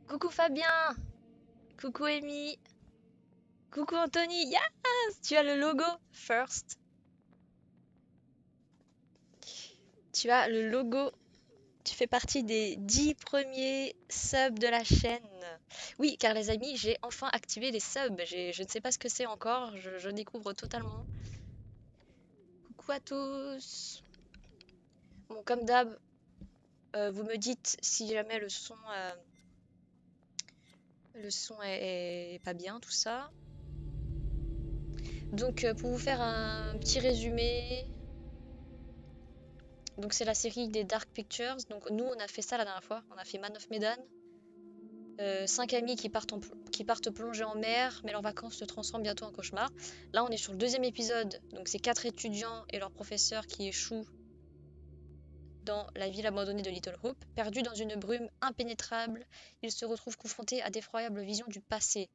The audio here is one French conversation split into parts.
Coucou Fabien, coucou Amy, coucou Anthony, yes! Tu as le logo First. Tu as le logo, tu fais partie des 10 premiers subs de la chaîne. Oui, car les amis, j'ai enfin activé les subs. Je ne sais pas ce que c'est encore, je découvre totalement. Coucou à tous. Bon, comme d'hab, vous me dites si jamais le son est pas bien, tout ça. Donc, pour vous faire un petit résumé, donc c'est la série des Dark Pictures. Donc nous, on a fait ça la dernière fois. On a fait Man of Medan. 5 amis qui partent plonger en mer, mais leurs vacances se transforment bientôt en cauchemar. Là, on est sur le deuxième épisode. Donc c'est 4 étudiants et leur professeur qui échouent dans la ville abandonnée de Little Hope. Perdus dans une brume impénétrable, ils se retrouvent confrontés à d'effroyables visions du passé.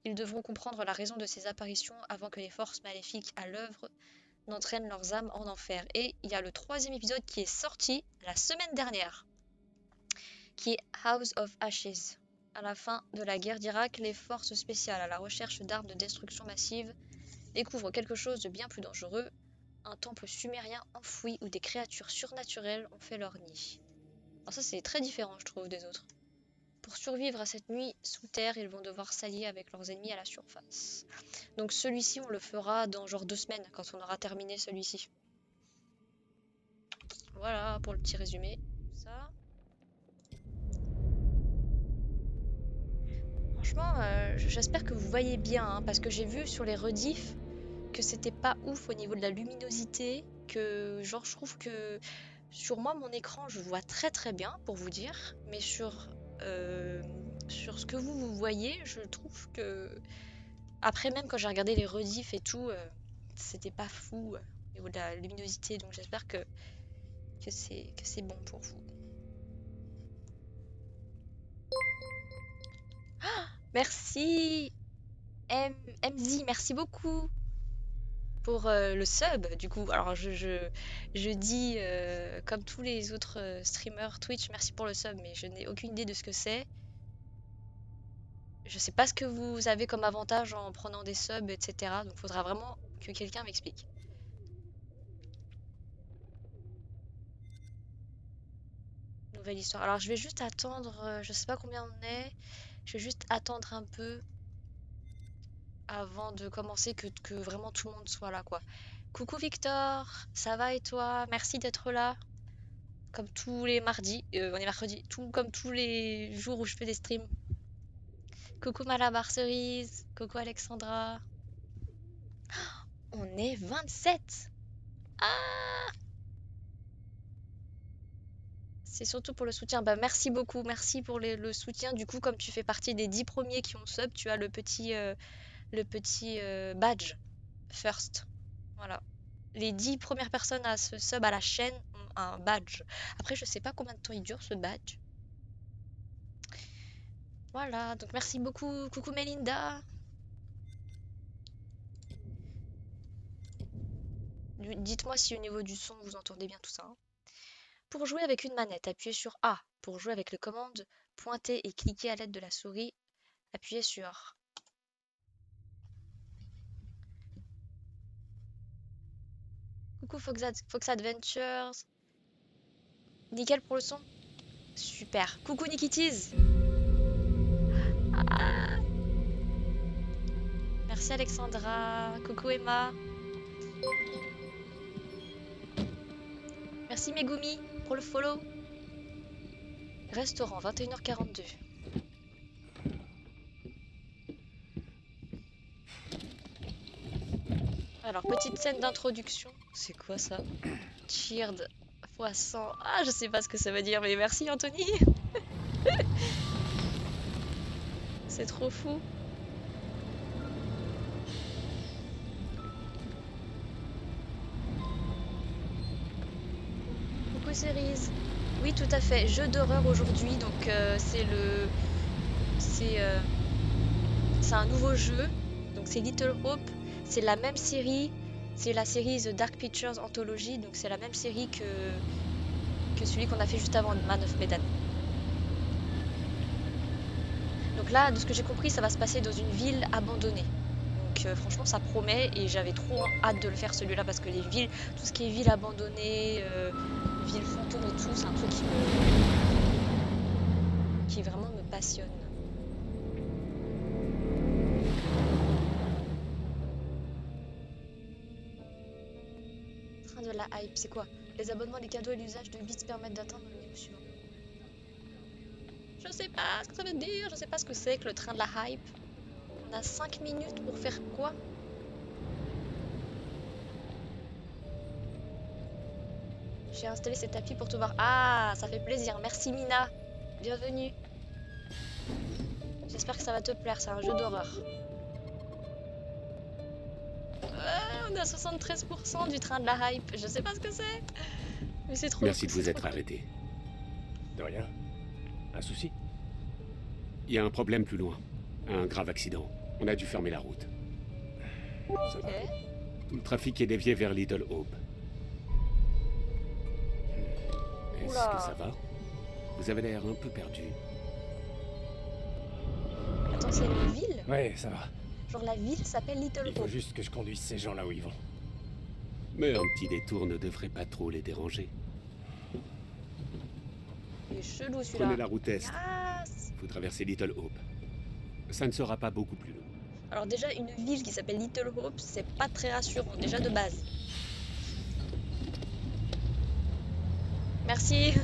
Ils devront comprendre la raison de ces apparitions avant que les forces maléfiques à l'œuvre n'entraînent leurs âmes en enfer. Et il y a le troisième épisode qui est sorti la semaine dernière, qui est House of Ashes. À la fin de la guerre d'Irak, les forces spéciales à la recherche d'armes de destruction massive découvrent quelque chose de bien plus dangereux, un temple sumérien enfoui où des créatures surnaturelles ont fait leur nid. Alors ça c'est très différent je trouve des autres. Pour survivre à cette nuit sous terre, ils vont devoir s'allier avec leurs ennemis à la surface. Donc celui-ci on le fera dans genre 2 semaines quand on aura terminé celui-ci. Voilà pour le petit résumé. Ça. Franchement, j'espère que vous voyez bien, hein, parce que j'ai vu sur les rediffs que c'était pas ouf au niveau de la luminosité, que genre je trouve que sur moi mon écran je vois très très bien pour vous dire, mais sur ce que vous voyez, je trouve que après même quand j'ai regardé les rediffs et tout, c'était pas fou au niveau de la luminosité, donc j'espère que c'est bon pour vous. Merci MZ, merci beaucoup pour le sub, du coup. Alors, je dis, comme tous les autres streamers Twitch, merci pour le sub, mais je n'ai aucune idée de ce que c'est. Je sais pas ce que vous avez comme avantage en prenant des subs, etc. Donc, faudra vraiment que quelqu'un m'explique. Nouvelle histoire. Alors, je vais juste attendre, je sais pas combien on est. Je vais juste attendre un peu avant de commencer, que vraiment tout le monde soit là, quoi. Coucou Victor, ça va et toi? Merci d'être là. Comme tous les mardis, on est mercredi, tout comme tous les jours où je fais des streams. Coucou Malabar Cerise, coucou Alexandra. On est 27. Ah, c'est surtout pour le soutien. Bah merci beaucoup, merci pour le soutien. Du coup, comme tu fais partie des 10 premiers qui ont sub, tu as le petit badge first. Voilà. Les 10 premières personnes à se sub à la chaîne ont un badge. Après, je sais pas combien de temps il dure ce badge. Voilà, donc merci beaucoup. Coucou Melinda. Dites-moi si au niveau du son vous entendez bien tout ça, hein. Pour jouer avec une manette, appuyez sur A. Pour jouer avec les commandes, pointez et cliquez à l'aide de la souris. Appuyez sur. Coucou Fox Adventures. Nickel pour le son. Super. Coucou Nikitis. Ah, merci Alexandra. Coucou Emma. Merci Megumi pour le follow. Restaurant 21h42. Alors, petite scène d'introduction. C'est quoi ça? Cheered x 100. Ah, je sais pas ce que ça veut dire, mais merci Anthony. C'est trop fou. Coucou Cerise. Oui, tout à fait. Jeu d'horreur aujourd'hui, donc c'est euh, c'est un nouveau jeu. Donc c'est Little Hope. C'est la même série. C'est la série The Dark Pictures Anthology. Donc c'est la même série que celui qu'on a fait juste avant, Man of Medan. Donc là, de ce que j'ai compris, ça va se passer dans une ville abandonnée. Donc franchement, ça promet et j'avais trop hâte de le faire celui-là parce que les villes, tout ce qui est ville abandonnée, ville fantôme et tout, c'est un truc qui vraiment me passionne. Train de la hype, c'est quoi? Les abonnements, les cadeaux et l'usage de bits permettent d'atteindre le niveau suivant. Je sais pas ce que ça veut dire, je sais pas ce que c'est que le train de la hype. On a 5 minutes pour faire quoi? J'ai installé cet tapis pour te voir. Ah, ça fait plaisir. Merci Mina. Bienvenue. J'espère que ça va te plaire, c'est un jeu d'horreur. On est à 73% du train de la hype. Je sais pas ce que c'est. Mais c'est trop Merci de c'est vous trop être cool. arrêté. De rien. Un souci? Il y a un problème plus loin. Un grave accident. On a dû fermer la route. Ça Ok. va. Tout le trafic est dévié vers Little Hope. Est-ce Oula. que ça va? Vous avez l'air un peu perdu. Attends, c'est une ville? Ouais, ça va. Genre la ville s'appelle Little Il faut Hope. juste que je conduise ces gens là où ils vont. Mais un petit détour ne devrait pas trop les déranger. Il est chelou celui-là. Prenez la route est. Yes. Vous traversez Little Hope. Ça ne sera pas beaucoup plus long. Alors déjà, une ville qui s'appelle Little Hope, c'est pas très rassurant, déjà de base. Merci.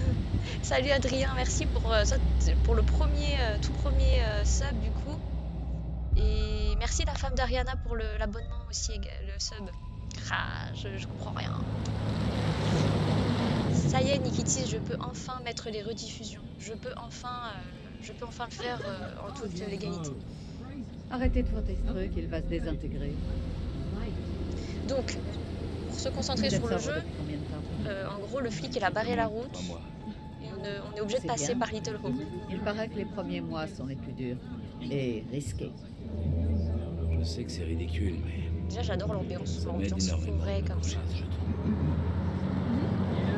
Salut Adrien, merci pour le premier, tout premier sub du coup. Et merci la femme d'Ariana pour l'abonnement aussi, le sub. Ah, je comprends rien. Ça y est, Nikiti, je peux enfin mettre les rediffusions. Je peux enfin le faire en toute légalité. Arrêtez de faire tes trucs, il va se désintégrer. Donc, pour se concentrer Vous êtes sur le sobre jeu, depuis combien de temps? en gros, le flic il a barré la route Pas moi. et on est obligé de C'est passer bien. par Little Hope. Il paraît que les premiers mois sont les plus durs. Et risqués. Je sais que c'est ridicule, mais Déjà, j'adore l'ambiance, ça m'aide l'ambiance énormément. forêt à me comme ça. coucher, je trouve.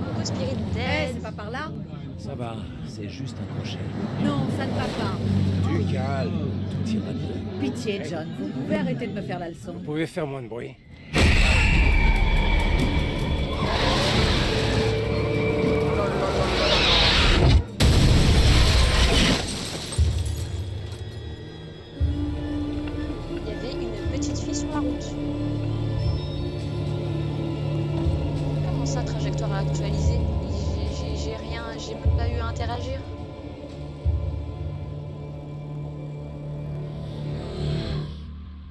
Coucou Spirit Eh, Dead. c'est pas par là? Ça va, c'est juste un crochet. Non, ça ne va pas. Du calme. Tout ira bien. Pitié, John, vous pouvez arrêter de me faire la leçon. Vous pouvez faire moins de bruit. Il y avait une petite fille sur la route. Comment ça, trajectoire à actualiser? J'ai rien, j'ai même pas eu à interagir.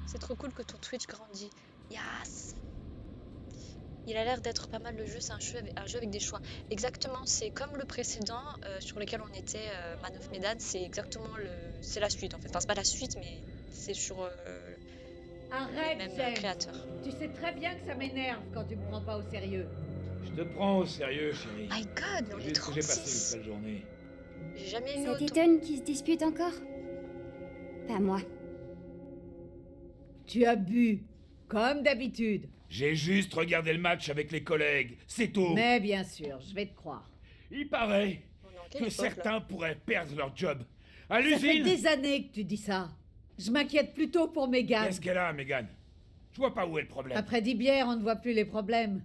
C'est trop cool que ton Twitch grandit. Yes! Il a l'air d'être pas mal le jeu, c'est un jeu avec des choix. Exactement, c'est comme le précédent sur lequel on était, Man of Medan, c'est la suite en fait. Enfin, c'est pas la suite, mais c'est sur les Arrête, mêmes James. créateurs. Tu sais très bien que ça m'énerve quand tu me prends pas au sérieux. Je te prends au sérieux, chérie. My god, mais on est Juste que j'ai passé une 36! sale journée. J'ai jamais eu Ça autant. t'étonne qu'ils se disputent encore? Pas moi. Tu as bu, comme d'habitude. J'ai juste regardé le match avec les collègues, c'est tout. Mais bien sûr, je vais te croire. Il paraît On est en quelle que époque, là? certains pourraient perdre leur job. À Ça fait l'usine. des années que tu dis ça. Je m'inquiète plutôt pour Megan. Qu'est-ce qu'elle a, Megan? Je vois pas où est le problème. Après 10 bières, on ne voit plus les problèmes.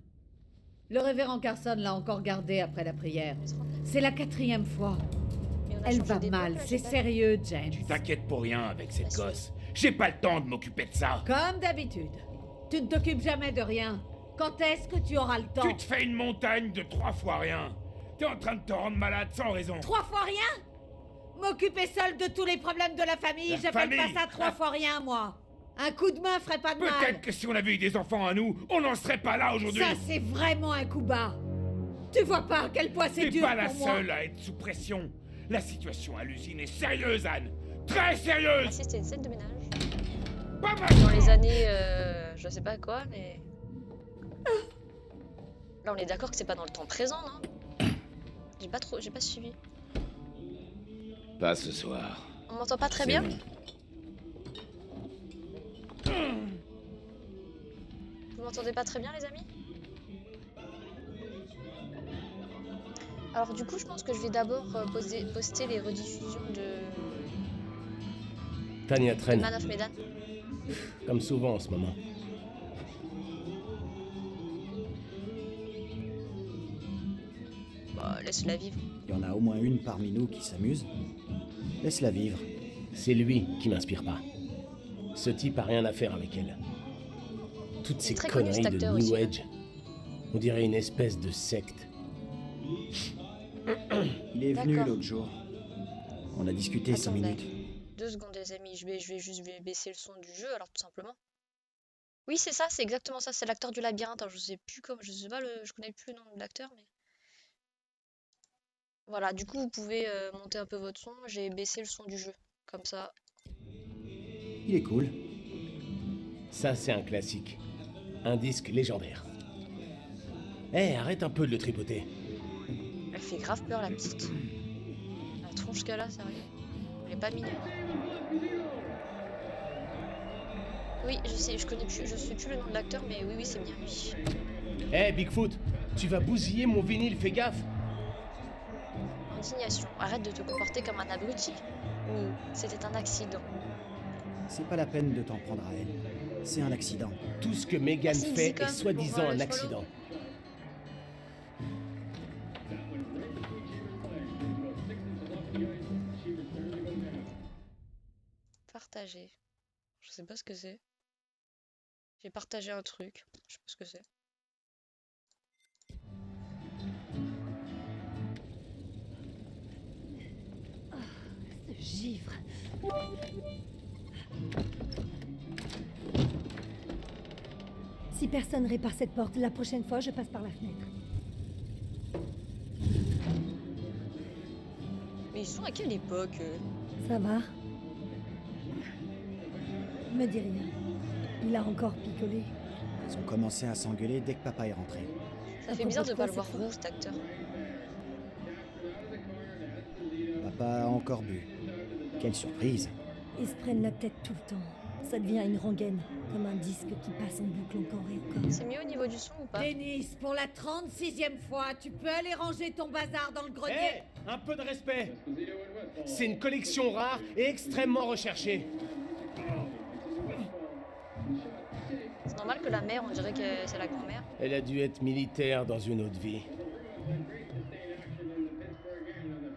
Le révérend Carson l'a encore gardée après la prière. C'est la 4e fois. Mais on a Elle changé va d'époque, mal, là, c'est j'ai pas- sérieux, James. Tu t'inquiètes pour rien avec cette Bien sûr. gosse. J'ai pas le temps de m'occuper de ça. Comme d'habitude. Tu ne t'occupes jamais de rien. Quand est-ce que tu auras le temps? Tu te fais une montagne de 3 fois rien. T'es en train de te rendre malade sans raison. 3 fois rien? M'occuper seul de tous les problèmes de la famille, La j'appelle pas famille? ça 3 fois rien, moi. Un coup de main ferait pas de mal. Peut-être que si on avait eu des enfants à nous, on n'en serait pas là aujourd'hui. Ça, c'est vraiment un coup bas. Tu vois pas à quel point c'est T'es dur pas la pour moi. seule à être sous pression. La situation à l'usine est sérieuse, Anne. Très Ah, sérieuse. si, c'était une scène de ménage. Pas mal. Dans les années, je sais pas quoi, mais... Là, on est d'accord que c'est pas dans le temps présent, non? J'ai pas suivi. Pas ce soir. On m'entend pas très bien? Vous m'entendez pas très bien, les amis? Alors du coup, je pense que je vais d'abord poster les rediffusions Tania traîne, Man of Medan. comme souvent en ce moment. Bah, laisse-la vivre. Il y en a au moins une parmi nous qui s'amuse. Laisse-la vivre. C'est lui qui m'inspire pas. Ce type a rien à faire avec elle. Toutes ces très connu, conneries cet de acteur New aussi, là. Age. On dirait une espèce de secte. Il est venu D'accord. l'autre jour. On a discuté 5 Attendez. minutes. 2 secondes, les amis. Je vais juste baisser le son du jeu, alors tout simplement. Oui, c'est ça, c'est exactement ça. C'est l'acteur du labyrinthe. Alors, je sais plus comment, je sais pas je connais plus le nom de l'acteur, mais voilà. Du coup, vous pouvez monter un peu votre son. J'ai baissé le son du jeu, comme ça. Il est cool. Ça, c'est un classique. Un disque légendaire. Arrête un peu de le tripoter. Elle fait grave peur, la petite. La tronche qu'elle a, sérieux. Elle est pas mignonne. Oui, je sais, je sais plus le nom de l'acteur, mais oui, c'est bien lui. Bigfoot, tu vas bousiller mon vinyle, fais gaffe. Indignation. Arrête de te comporter comme un abruti. Ou c'était un accident. C'est pas la peine de t'en prendre à elle. C'est un accident. Tout ce que Megan Merci, fait Xicom, est soi-disant pour, un le accident. Partager. Je sais pas ce que c'est. J'ai partagé un truc. Je sais pas ce que c'est. Ce givre. Si personne répare cette porte, la prochaine fois, je passe par la fenêtre. Mais ils sont à quelle époque Ça va? Me dis rien. Il a encore picolé. Ils ont commencé à s'engueuler dès que papa est rentré. Ça fait bizarre de pas le voir roux, cet acteur. Papa a encore bu. Quelle surprise. Ils se prennent la tête tout le temps. Ça devient une rengaine, comme un disque qui passe en boucle encore et encore. C'est mieux au niveau du son ou pas? Denis, pour la 36e fois, tu peux aller ranger ton bazar dans le grenier. Un peu de respect. C'est une collection rare et extrêmement recherchée. C'est normal que la mère, on dirait que c'est la grand-mère. Elle a dû être militaire dans une autre vie.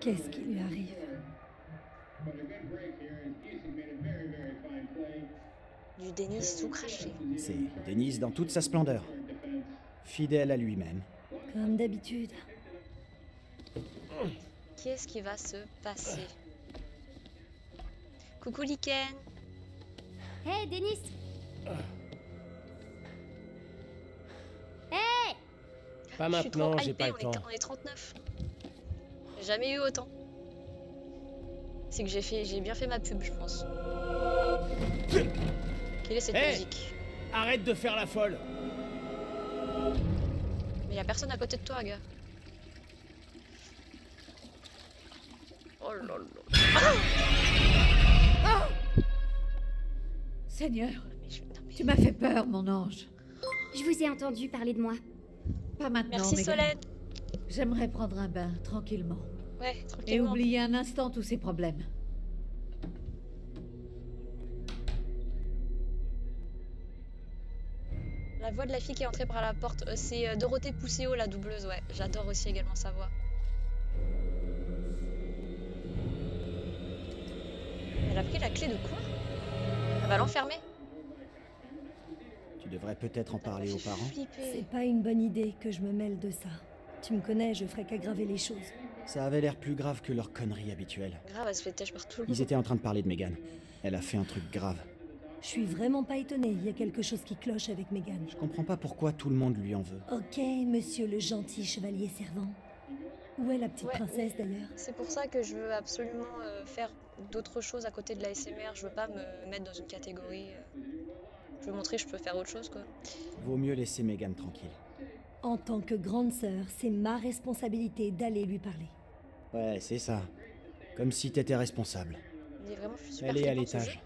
Qu'est-ce qui lui arrive? Du Denis tout craché. C'est Denise dans toute sa splendeur. Fidèle à lui-même. Comme d'habitude. Qu'est-ce qui va se passer? Coucou Liken. Hé, Denis! Pas Je suis trop maintenant, j'ai hypée, pas le temps. on est 39. J'ai jamais eu autant. C'est que j'ai bien fait ma pub, je pense. Quelle est cette musique? Arrête de faire la folle. Mais y a personne à côté de toi, gars. Oh là là. Seigneur, Non, mais- tu m'as fait peur, mon ange. Je vous ai entendu parler de moi. Pas maintenant, Merci Megan. Solène. J'aimerais prendre un bain, tranquillement. Ouais, Et tranquillement. oublier un instant tous ces problèmes. La voix de la fille qui est entrée par la porte, c'est Dorothée Pousséo, la doubleuse, ouais. J'adore aussi également sa voix. Elle a pris la clé de quoi? Elle va l'enfermer? Tu devrais peut-être en parler aux parents. Flipper. C'est pas une bonne idée que je me mêle de ça. Tu me connais, je ferais qu'aggraver les choses. Ça avait l'air plus grave que leurs conneries habituelles. Grave, elle se fait têche partout. Ils étaient en train de parler de Megan. Elle a fait un truc grave. Je suis vraiment pas étonnée, il y a quelque chose qui cloche avec Megan. Je comprends pas pourquoi tout le monde lui en veut. Ok, monsieur le gentil chevalier servant. Où est la petite Ouais. princesse d'ailleurs? C'est pour ça que je veux absolument faire d'autres choses à côté de la SMR. Je veux pas me mettre dans une catégorie. Je veux montrer que je peux faire autre chose, quoi. Vaut mieux laisser Megan tranquille. En tant que grande sœur, c'est ma responsabilité d'aller lui parler. Ouais, c'est ça. Comme si t'étais responsable. Il est vraiment super Elle est à flippant, ce jeu. l'étage.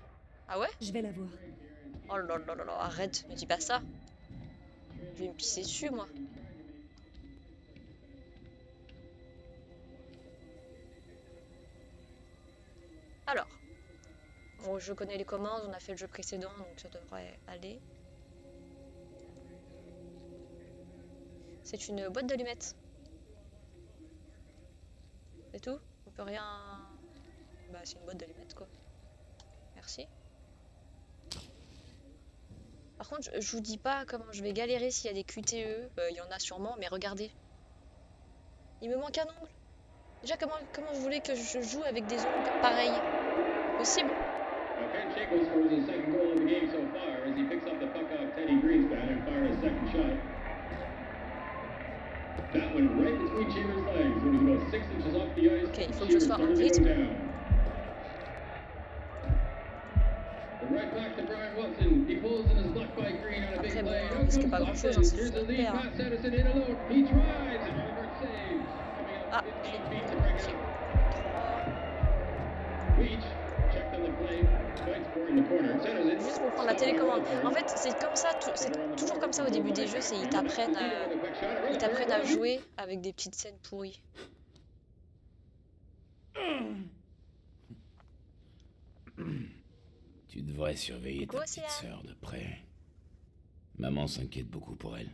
Ah ouais? Je vais la voir. Oh là là là là, arrête, me dis pas ça. Je vais me pisser dessus, moi. Alors, Bon, je connais les commandes, on a fait le jeu précédent, donc ça devrait aller. C'est une boîte d'allumettes. C'est tout? On peut rien... Bah c'est une boîte d'allumettes quoi. Merci. Par contre, je vous dis pas comment je vais galérer s'il y a des QTE. Il y en a sûrement, mais regardez. Il me manque un ongle. Déjà, comment vous voulez que je joue avec des ongles pareils? Possible? Ken Chicos scores his second goal of the game so far as he picks up the puck off Teddy Greenspan and fires his second shot. That went right between Chambers' legs. It was about 6 inches off the ice. Ok, il faut que je sois en rythme. Right back to Brian Watson. He pulls and is blocked by Green on a big Après, bon, play. on risque pas grand chose, hein, c'est Here's juste the notre lead père. pass Edison in alone. He tries and Robert saves. Coming Ah, up 15 feet to break it up. Beach checked on the play. Fights for in the corner. Centers it. juste pour prendre la télécommande. En fait, c'est comme ça, c'est toujours comme ça au début des jeux, c'est ils t'apprennent à jouer avec des petites scènes pourries. Tu devrais surveiller ta Coucou, petite Océane. sœur de près. Maman s'inquiète beaucoup pour elle.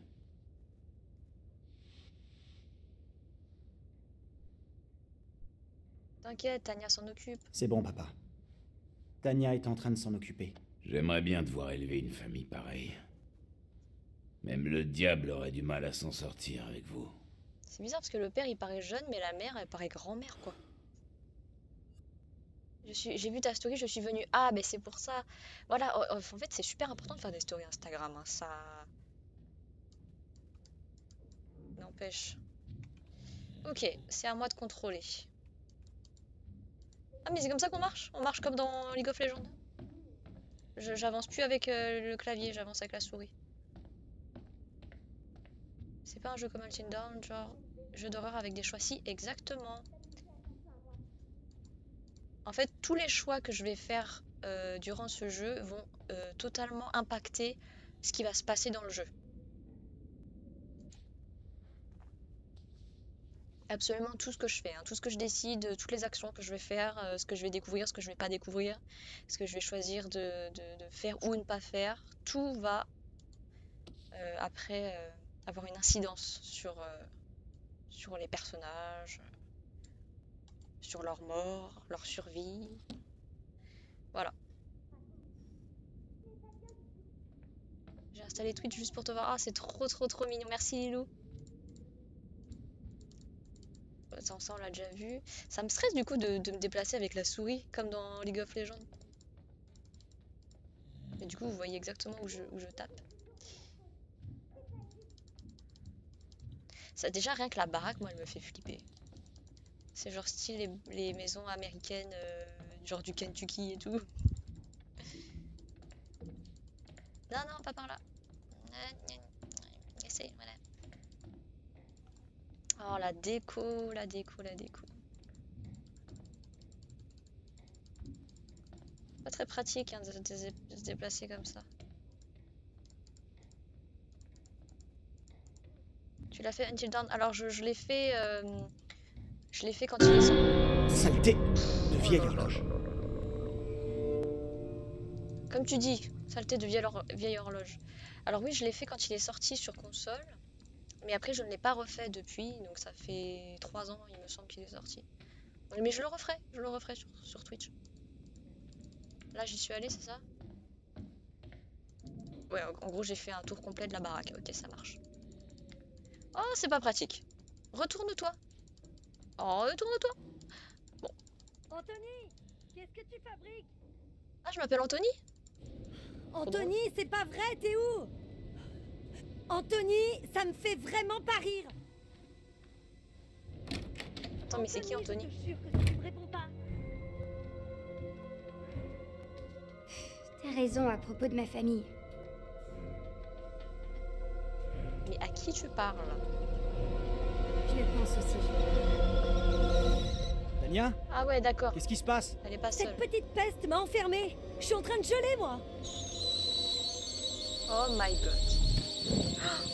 T'inquiète, Tania s'en occupe. C'est bon, papa. Tania est en train de s'en occuper. J'aimerais bien te voir élever une famille pareille. Même le diable aurait du mal à s'en sortir avec vous. C'est bizarre parce que le père il paraît jeune, mais la mère elle paraît grand-mère quoi. J'ai vu ta story, je suis venue. Ah, mais c'est pour ça. Voilà, en fait, c'est super important de faire des stories Instagram. Hein, ça. N'empêche. Ok, c'est à moi de contrôler. Ah, mais c'est comme ça qu'on marche? On marche comme dans League of Legends. J'avance plus avec le clavier, j'avance avec la souris. C'est pas un jeu comme Until Dawn, genre jeu d'horreur avec des choix. Si, exactement. En fait, tous les choix que je vais faire durant ce jeu vont totalement impacter ce qui va se passer dans le jeu. Absolument tout ce que je fais, hein, tout ce que je décide, toutes les actions que je vais faire, ce que je vais découvrir, ce que je vais pas découvrir, ce que je vais choisir de faire ou ne pas faire, tout va après avoir une incidence sur les personnages, sur leur mort, leur survie. Voilà. J'ai installé Twitch juste pour te voir. Ah, c'est trop mignon. Merci Lilou. Ça on l'a déjà vu. Ça me stresse du coup de me déplacer avec la souris, comme dans League of Legends. Et du coup, vous voyez exactement où je tape. Ça, déjà, rien que la baraque, moi, elle me fait flipper. C'est genre style les maisons américaines, genre du Kentucky et tout. Non, pas par là. Essaye, voilà. Oh, la déco. Pas très pratique hein, de se déplacer comme ça. Tu l'as fait Until Dawn? Alors je l'ai fait quand il est sorti. Saleté de vieille horloge. Comme tu dis, saleté de vieille horloge. Alors oui, je l'ai fait quand il est sorti sur console. Mais après, je ne l'ai pas refait depuis. Donc ça fait 3 ans, il me semble qu'il est sorti. Mais je le referai sur Twitch. Là, j'y suis allée, c'est ça? Ouais, en gros, j'ai fait un tour complet de la baraque. Ok, ça marche. Oh, c'est pas pratique. Retourne-toi. Oh, retourne-toi. Bon. Anthony, qu'est-ce que tu fabriques? Ah, je m'appelle Anthony? Anthony, c'est pas vrai, t'es où? Anthony, ça me fait vraiment pas rire. Attends, mais c'est qui Anthony? Je te jure que tu me réponds pas. T'as raison à propos de ma famille. Mais à qui tu parles? Je le pense aussi. Tania, Ah ouais, d'accord. qu'est-ce qui se passe? Elle est pas seule. Cette petite peste m'a enfermée. Je suis en train de geler, moi. Oh my god.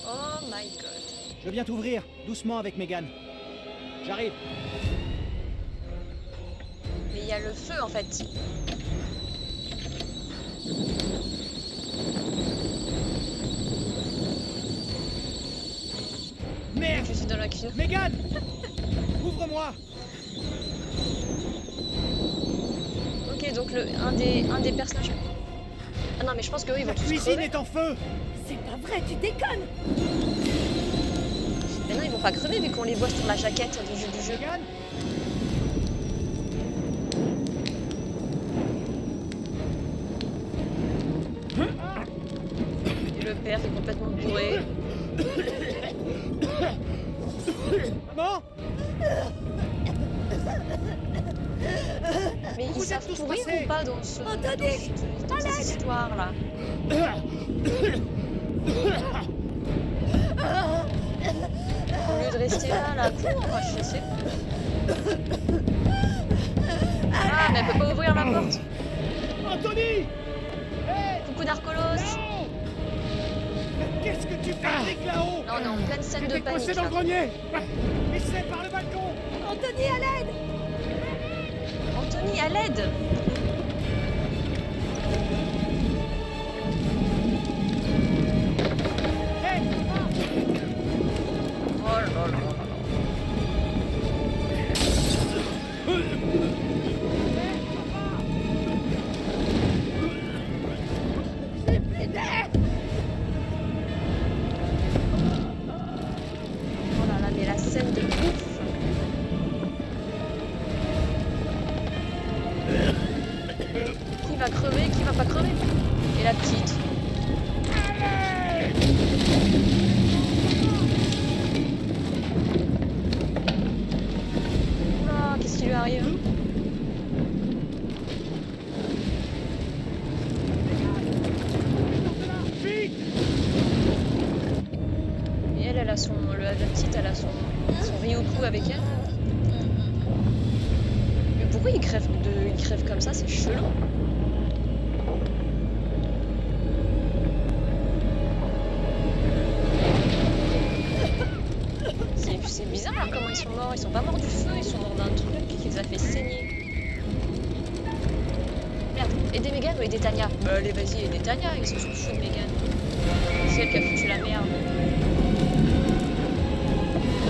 Oh my god. Je viens t'ouvrir, doucement avec Megan. J'arrive. Mais il y a le feu en fait. Merde! Je suis dans la cuisine. Mégane! Ouvre-moi! Ok, donc un des personnages. Ah non, mais je pense qu'eux, ils vont La tous cuisine crever. est en feu! C'est pas vrai, tu déconnes! Mais non, ils vont pas crever vu qu'on les voit sur la jaquette du jeu. Mégane? Et le père est complètement bourré. Maman? Mais ils Vous êtes savent tous pourrir passés. ou pas dans ce Anthony, dans cette histoire-là? Au lieu de rester là, à la cour, je sais pas. Ah, mais elle peut pas ouvrir la porte. Anthony! Coucou Narcolos. Non! Qu'est-ce que tu fabriques là-haut? Là, on est en pleine scène de T'es coincé panique. dans Là. le grenier! Essaie par le balcon! Anthony, à l'aide! Anthony, à l'aide. Hé! Oh là là là là. Oh là là, mais la scène de ouf. Qui va crever, qui va pas crever? Et la petite. Ah, qu'est-ce qui lui arrive? Vite! Et elle a la petite, elle a son Ryuku avec elle. Mais pourquoi il crève comme ça? C'est chelou. C'est bizarre hein, comment ils sont morts. Ils sont pas morts du feu, ils sont morts d'un truc qui les a fait saigner. Merde, aidez Megan ou aidez Tanya? Bah allez, vas-y, aidez Tanya, ils sont chauds de Megan. C'est elle qui a foutu la merde.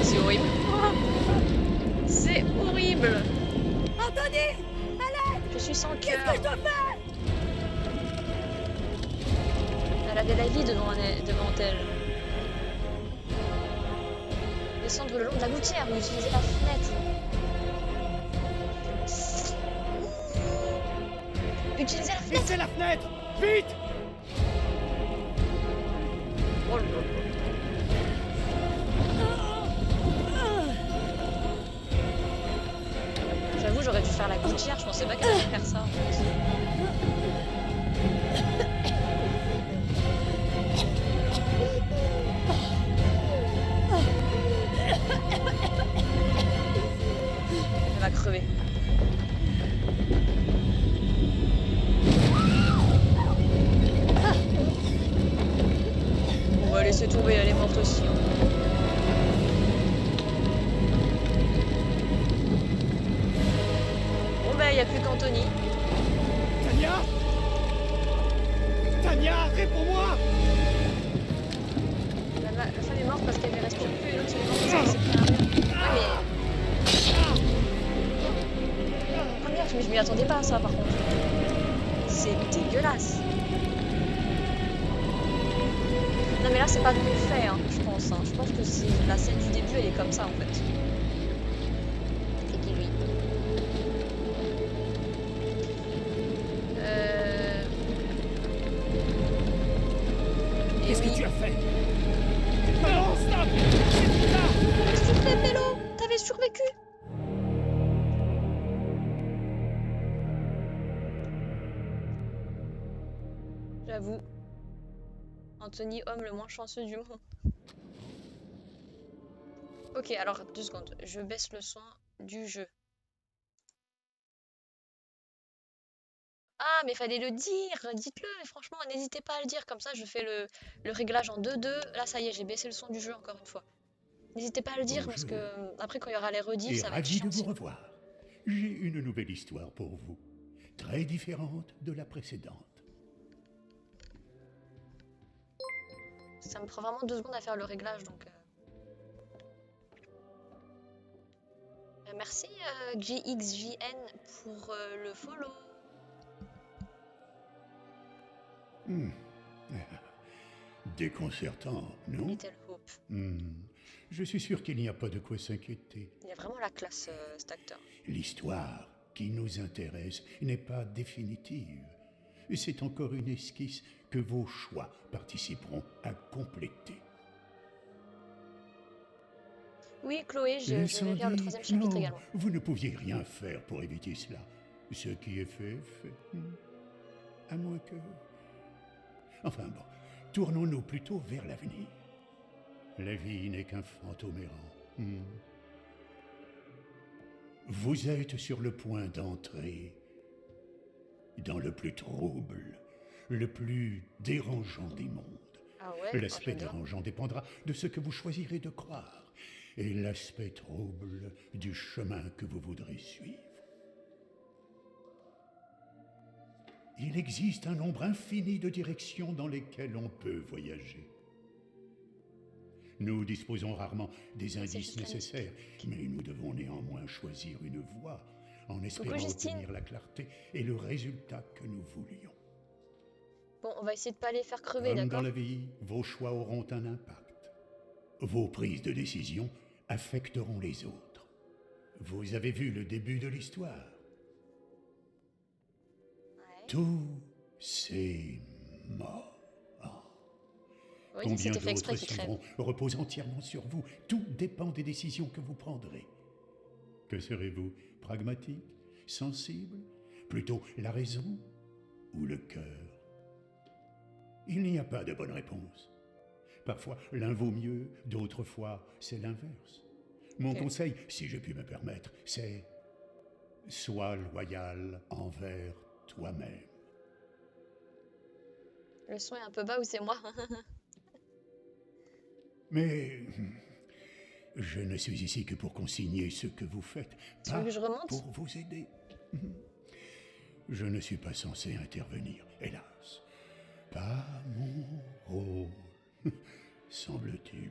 C'est horrible. C'est horrible. Anthony! Je suis sans Qu'est-ce cœur. que je dois faire? Elle avait la vie devant elle. Descendre le long de la gouttière ou utiliser la fenêtre. Utilisez la fenêtre. Laissez la fenêtre! Vite! Oh là là. J'avoue, j'aurais dû faire la gouttière, je pensais pas qu'elle allait faire ça. En fait. Elle va crever. On va laisser tomber, elle est morte aussi. Hein. Bon bah, il n'y a plus qu'Anthony. Tanya? Tanya, réponds-moi! La femme est morte parce qu'elle ne respire plus et l'autre il est mort parce qu'elle s'est pris un mur. Ah mais... Oh merde, mais je m'y attendais pas à ça par contre. C'est dégueulasse. Non mais là c'est pas de mon fait, hein, je pense. Hein. Je pense que c'est la scène du début, elle est comme ça en fait. C'est qui lui? Et Qu'est-ce oui. que tu as fait? Non, stop! C'est là! Qu'est-ce que tu fais, Pélo? T'avais survécu? J'avoue. Anthony, homme le moins chanceux du monde. Ok, alors 2 secondes. Je baisse le son du jeu. Ah, mais fallait le dire! Dites-le, franchement, n'hésitez pas à le dire. Comme ça, je fais le réglage en 2-2. Là, ça y est, j'ai baissé le son du jeu encore une fois. N'hésitez pas à le dire parce que après, quand il y aura les rediffs, Et ça va être ravi chiant. de vous revoir. J'ai une nouvelle histoire pour vous, très différente de la précédente. Ça me prend vraiment 2 secondes à faire le réglage, donc... Merci GXJN pour le follow. Déconcertant, non? Little Hope. Je suis sûr qu'il n'y a pas de quoi s'inquiéter. Il a vraiment la classe, cet acteur. L'histoire qui nous intéresse n'est pas définitive. C'est encore une esquisse que vos choix participeront à compléter. Oui, Chloé, je vais faire le 3e chapitre non, également. vous ne pouviez rien faire pour éviter cela. Ce qui est fait est fait. À moins que... Enfin bon, tournons-nous plutôt vers l'avenir. La vie n'est qu'un fantôme errant. Vous êtes sur le point d'entrer dans le plus trouble, le plus dérangeant des mondes. Ah ouais, L'aspect j'adore. dérangeant dépendra de ce que vous choisirez de croire, et l'aspect trouble du chemin que vous voudrez suivre. Il existe un nombre infini de directions dans lesquelles on peut voyager. Nous disposons rarement des indices juste la nécessaires, mais nous devons néanmoins choisir une voie en espérant Justine. obtenir la clarté et le résultat que nous voulions. Bon, on va essayer de pas les faire crever, Comme dans d'accord? la vie, vos choix auront un impact. Vos prises de décision affecteront les autres. Vous avez vu le début de l'histoire. Ouais. Tout c'est mort. Oui, Combien c'était fait exprès d'autres qu'il crève. suivront repose entièrement sur vous. Tout dépend des décisions que vous prendrez. Que serez-vous? Pragmatique? Sensible? Plutôt la raison ou le cœur? Il n'y a pas de bonne réponse. Parfois, l'un vaut mieux, d'autres fois, c'est l'inverse. Mon Ok. conseil, si je puis me permettre, c'est sois loyal envers toi-même. Le son est un peu bas ou c'est moi? Mais je ne suis ici que pour consigner ce que vous faites, Tu pas veux que je remonte? pour vous aider. Je ne suis pas censé intervenir, hélas. Pas mon rôle, semble-t-il.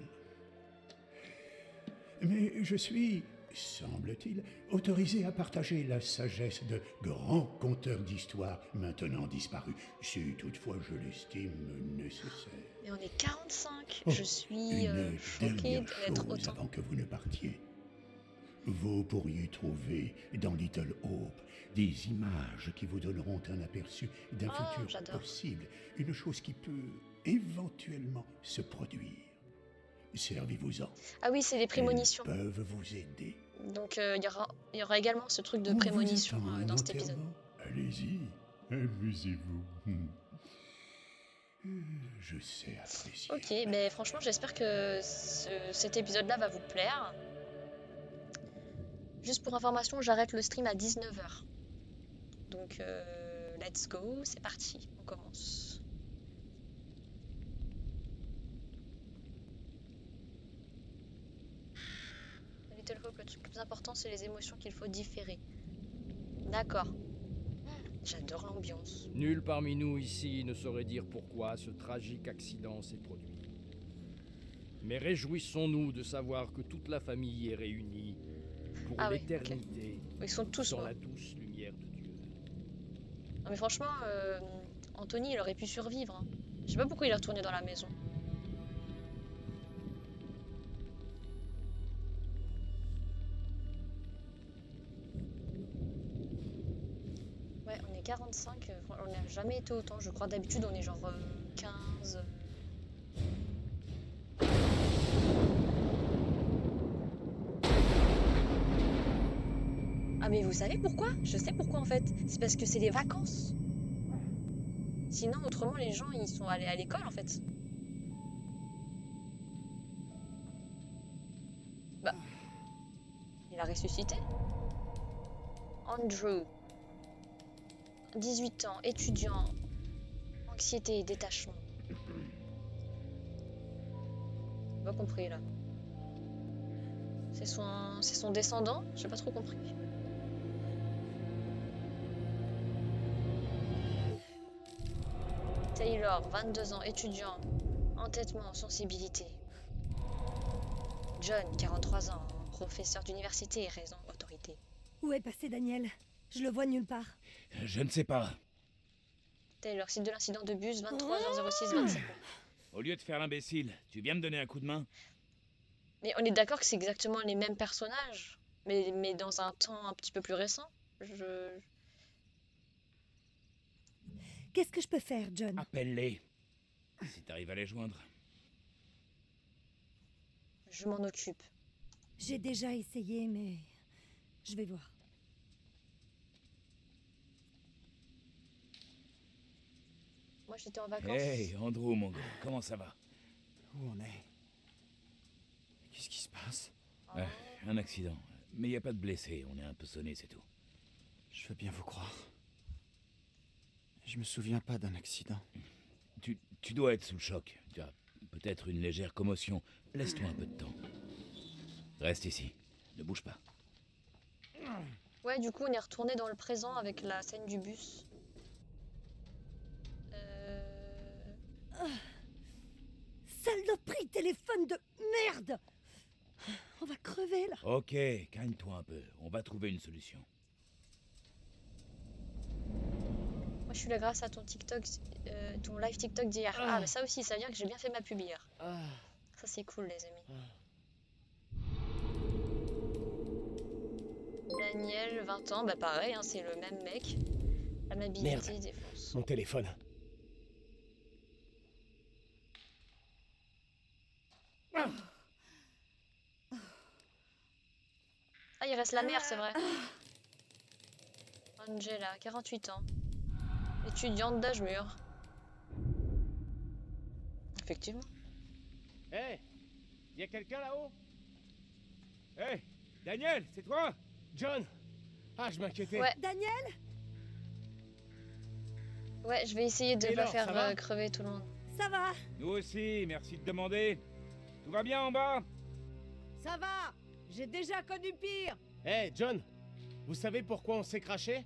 Mais je suis, semble-t-il, autorisé à partager la sagesse de grands conteurs d'histoires maintenant disparus, si toutefois je l'estime nécessaire. Mais on est 45. Oh, Je suis Une choquée dernière d'être chose autant. avant que vous ne partiez. Vous pourriez trouver dans Little Hope des images qui vous donneront un aperçu d'un Oh, futur j'adore. possible, une chose qui peut éventuellement se produire. Servez-vous-en. Ah oui, c'est les Elles prémonitions. peuvent vous aider. Donc il y aura également ce truc de On vous prémonition attend à un dans cet épisode. enterrement. Allez-y, amusez-vous. Je sais apprécier. Ok, mais franchement, j'espère que cet épisode-là va vous plaire. Juste pour information, j'arrête le stream à 19h. Donc, let's go, c'est parti, on commence. Little Hope, le truc le plus important, c'est les émotions qu'il faut différer. D'accord. J'adore l'ambiance. Nul parmi nous ici ne saurait dire pourquoi ce tragique accident s'est produit. Mais réjouissons-nous de savoir que toute la famille est réunie pour Ah oui, l'éternité, Ils sont tous dans morts. la douce lumière de Dieu. Non mais franchement, Anthony, il aurait pu survivre. Hein. Je sais pas pourquoi il est retourné dans la maison. Ouais, on est 45, on n'a jamais été autant, je crois. D'habitude, on est genre 15. Ah mais vous savez pourquoi? Je sais pourquoi en fait. C'est parce que c'est des vacances. Sinon, autrement, les gens, ils sont allés à l'école en fait. Bah. Il a ressuscité. Andrew. 18 ans, étudiant. Anxiété et détachement. Pas compris là. C'est son descendant? J'ai pas trop compris. Taylor, 22 ans, étudiant, Entêtement, sensibilité. John, 43 ans, professeur d'université, raison, autorité. Où est passé Daniel? Je le vois nulle part. Je ne sais pas. Taylor, site de l'incident de bus, 23h06, 27. Au lieu de faire l'imbécile, tu viens me donner un coup de main? Mais on est d'accord que c'est exactement les mêmes personnages, mais dans un temps un petit peu plus récent. Qu'est-ce que je peux faire, John? Appelle-les. Si t'arrives à les joindre. Je m'en occupe. J'ai déjà essayé, mais... je vais voir. Moi, j'étais en vacances. Hey, Andrew, mon gars, comment ça va? Où on est? Qu'est-ce qui se passe? Un accident. Mais y a pas de blessés, on est un peu sonné, c'est tout. Je veux bien vous croire. Je me souviens pas d'un accident. Tu dois être sous le choc. Tu as peut-être une légère commotion. Laisse-toi un peu de temps. Reste ici. Ne bouge pas. Ouais, du coup, on est retourné dans le présent avec la scène du bus. Saloperie téléphone de merde! On va crever, là. Ok, calme-toi un peu. On va trouver une solution. Moi, je suis là grâce à ton TikTok, ton live TikTok d'hier. Ah, mais ça aussi, ça veut dire que j'ai bien fait ma pub hier. Ça, c'est cool, les amis. Daniel, 20 ans, bah pareil, hein, c'est le même mec. Amabilité, Merde. défense. Mon téléphone. Ah, il reste la mère, c'est vrai. Angela, 48 ans. Étudiante d'âge mûr. Effectivement. Hé, y a quelqu'un là-haut? Hé, Daniel, c'est toi? John! Ah, je m'inquiétais. Ouais. Daniel? Ouais, je vais essayer de Taylor, pas faire ça va crever tout le monde. Ça va? Nous aussi, merci de demander. Tout va bien en bas? Ça va! J'ai déjà connu pire! Hé, John! Vous savez pourquoi on s'est craché?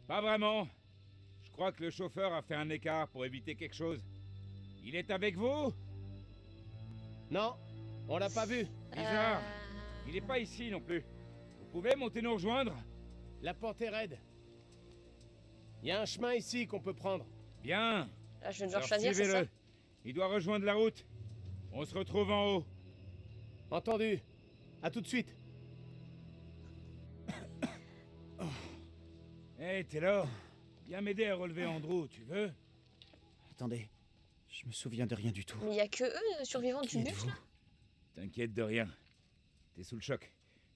Pas vraiment. Je crois que le chauffeur a fait un écart pour éviter quelque chose. Il est avec vous? Non, on l'a pas vu. Bizarre. Il est pas ici non plus. Vous pouvez monter nous rejoindre? La porte est raide. Il y a un chemin ici qu'on peut prendre. Bien. Là, je vais devoir Alors choisir, c'est ça? suivez-le. Il doit rejoindre la route. On se retrouve en haut. Entendu. À tout de suite. Hé, Taylor. Viens m'aider à relever Andrew, tu veux? Attendez, je me souviens de rien du tout. Mais il y a que eux, survivants Qui du bus, êtes-vous? là? T'inquiète de rien. T'es sous le choc.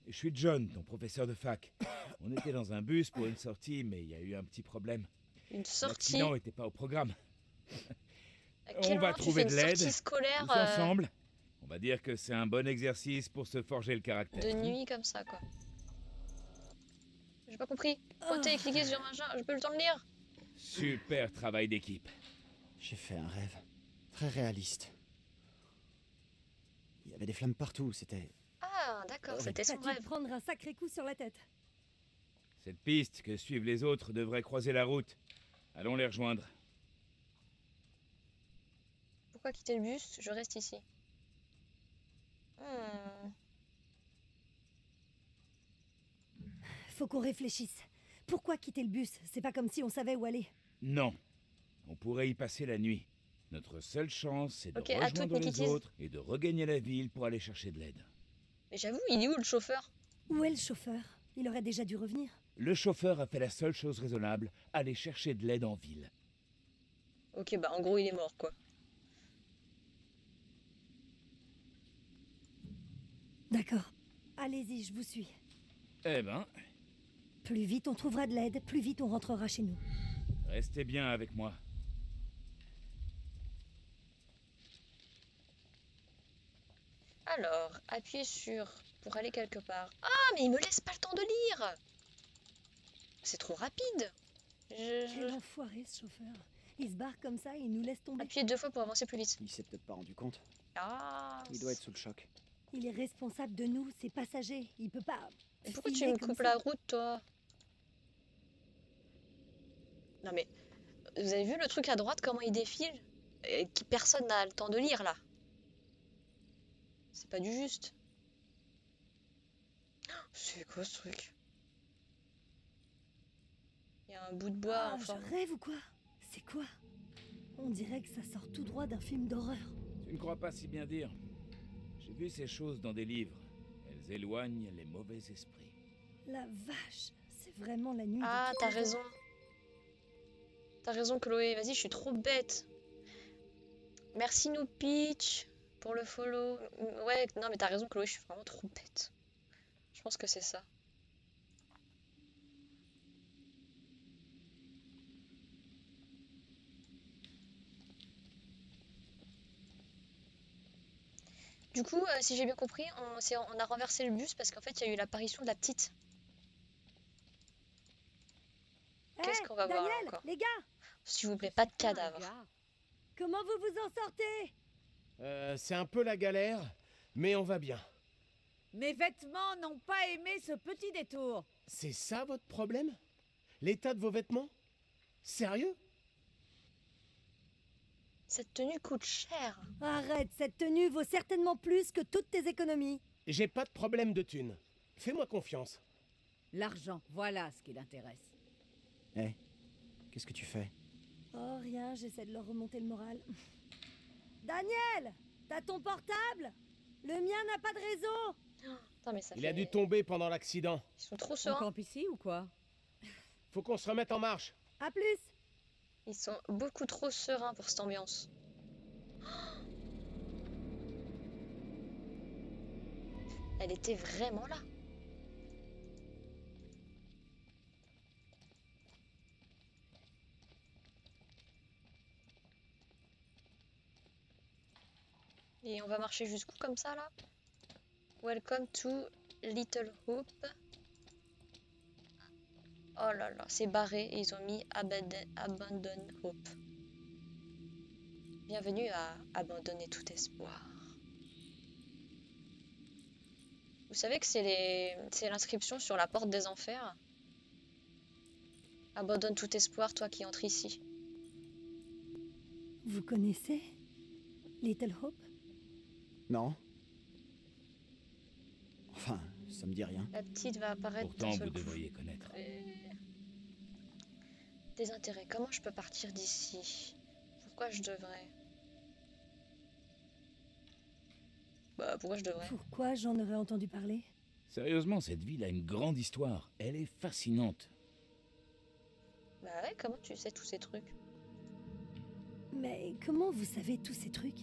Je suis John, ton professeur de fac. On était dans un bus pour une sortie, mais il y a eu un petit problème. Une sortie. L'accident était pas au programme. À quel On va moment tu trouver fais de une l'aide, sortie scolaire tous ensemble. On va dire que c'est un bon exercice pour se forger le caractère. de nuit comme ça, quoi. J'ai pas compris. Pointer et cliquer sur machin, j'ai pas eu le temps de lire. Super travail d'équipe. J'ai fait un rêve. Très réaliste. Il y avait des flammes partout, c'était... Ah, d'accord, c'était T'as son dû rêve. te prendre un sacré coup sur la tête. Cette piste que suivent les autres devrait croiser la route. Allons les rejoindre. Pourquoi quitter le bus? Je reste ici. Hmm. Faut qu'on réfléchisse. Pourquoi quitter le bus? C'est pas comme si on savait où aller. Non. On pourrait y passer la nuit. Notre seule chance, c'est de Ok, à toutes, rejoindre les Nikkitis. autres et de regagner la ville pour aller chercher de l'aide. Mais j'avoue, il est où le chauffeur? Où est le chauffeur? Il aurait déjà dû revenir. Le chauffeur a fait la seule chose raisonnable, aller chercher de l'aide en ville. Ok, bah en gros, il est mort, quoi. D'accord. Allez-y, je vous suis. Eh ben, Plus vite on trouvera de l'aide, plus vite on rentrera chez nous. restez bien avec moi. Alors, appuyez sur pour aller quelque part. Ah, mais il me laisse pas le temps de lire. C'est trop rapide. Quel enfoiré ce chauffeur. Il se barre comme ça et il nous laisse tomber. Appuyez 2 fois pour avancer plus vite. Il s'est peut-être pas rendu compte. Ah. Il doit être sous le choc. Il est responsable de nous, ses passagers. Il peut pas... Mais pourquoi tu filer me comme coupes ça. la route, toi? Non mais, vous avez vu le truc à droite, comment il défile? personne n'a le temps de lire là. C'est pas du juste. C'est quoi ce truc? Il y a un bout de bois Ah, en forme. je rêve ou quoi? C'est quoi? On dirait que ça sort tout droit d'un film d'horreur. Tu ne crois pas si bien dire. J'ai vu ces choses dans des livres. Elles éloignent les mauvais esprits. La vache, c'est vraiment la nuit. de Ah, tous t'as les raison. jours. T'as raison, Chloé. Vas-y, je suis trop bête. Merci, nous Peach, pour le follow. Ouais, non, mais t'as raison, Chloé, je suis vraiment trop bête. Je pense que c'est ça. Du coup, si j'ai bien compris, on a renversé le bus parce qu'en fait, il y a eu l'apparition de la petite. Qu'est-ce qu'on va voir là Daniel, encore? les gars, S'il vous plaît, pas de cadavre. comment vous vous en sortez? C'est un peu la galère, mais on va bien. Mes vêtements n'ont pas aimé ce petit détour. C'est ça votre problème? L'état de vos vêtements? Sérieux? Cette tenue coûte cher. Arrête, cette tenue vaut certainement plus que toutes tes économies. J'ai pas de problème de thunes. Fais-moi confiance. L'argent, voilà ce qui l'intéresse. Hé, qu'est-ce que tu fais? Oh, rien, j'essaie de leur remonter le moral. Daniel, t'as ton portable? Le mien n'a pas de réseau. Putain, mais ça Il fait... a dû tomber pendant l'accident. Ils sont trop On sereins. campe ici ou quoi? Faut qu'on se remette en marche. À plus. Ils sont beaucoup trop sereins pour cette ambiance. Elle était vraiment là. Et on va marcher jusqu'où comme ça là? Welcome to Little Hope. Oh là là, c'est barré et ils ont mis Abandon Hope. Bienvenue à abandonner tout espoir. Vous savez que c'est l'inscription sur la porte des enfers. Abandonne tout espoir, toi qui entres ici. Vous connaissez Little Hope? Non. Enfin, ça me dit rien. La petite va apparaître Pourtant, d'un vous seul coup. devriez connaître. Désintérêt. Comment je peux partir d'ici? Pourquoi je devrais? Bah, pourquoi je devrais? Pourquoi j'en aurais entendu parler? Sérieusement, cette ville a une grande histoire. Elle est fascinante. Bah ouais, comment tu sais tous ces trucs? Mais comment vous savez tous ces trucs?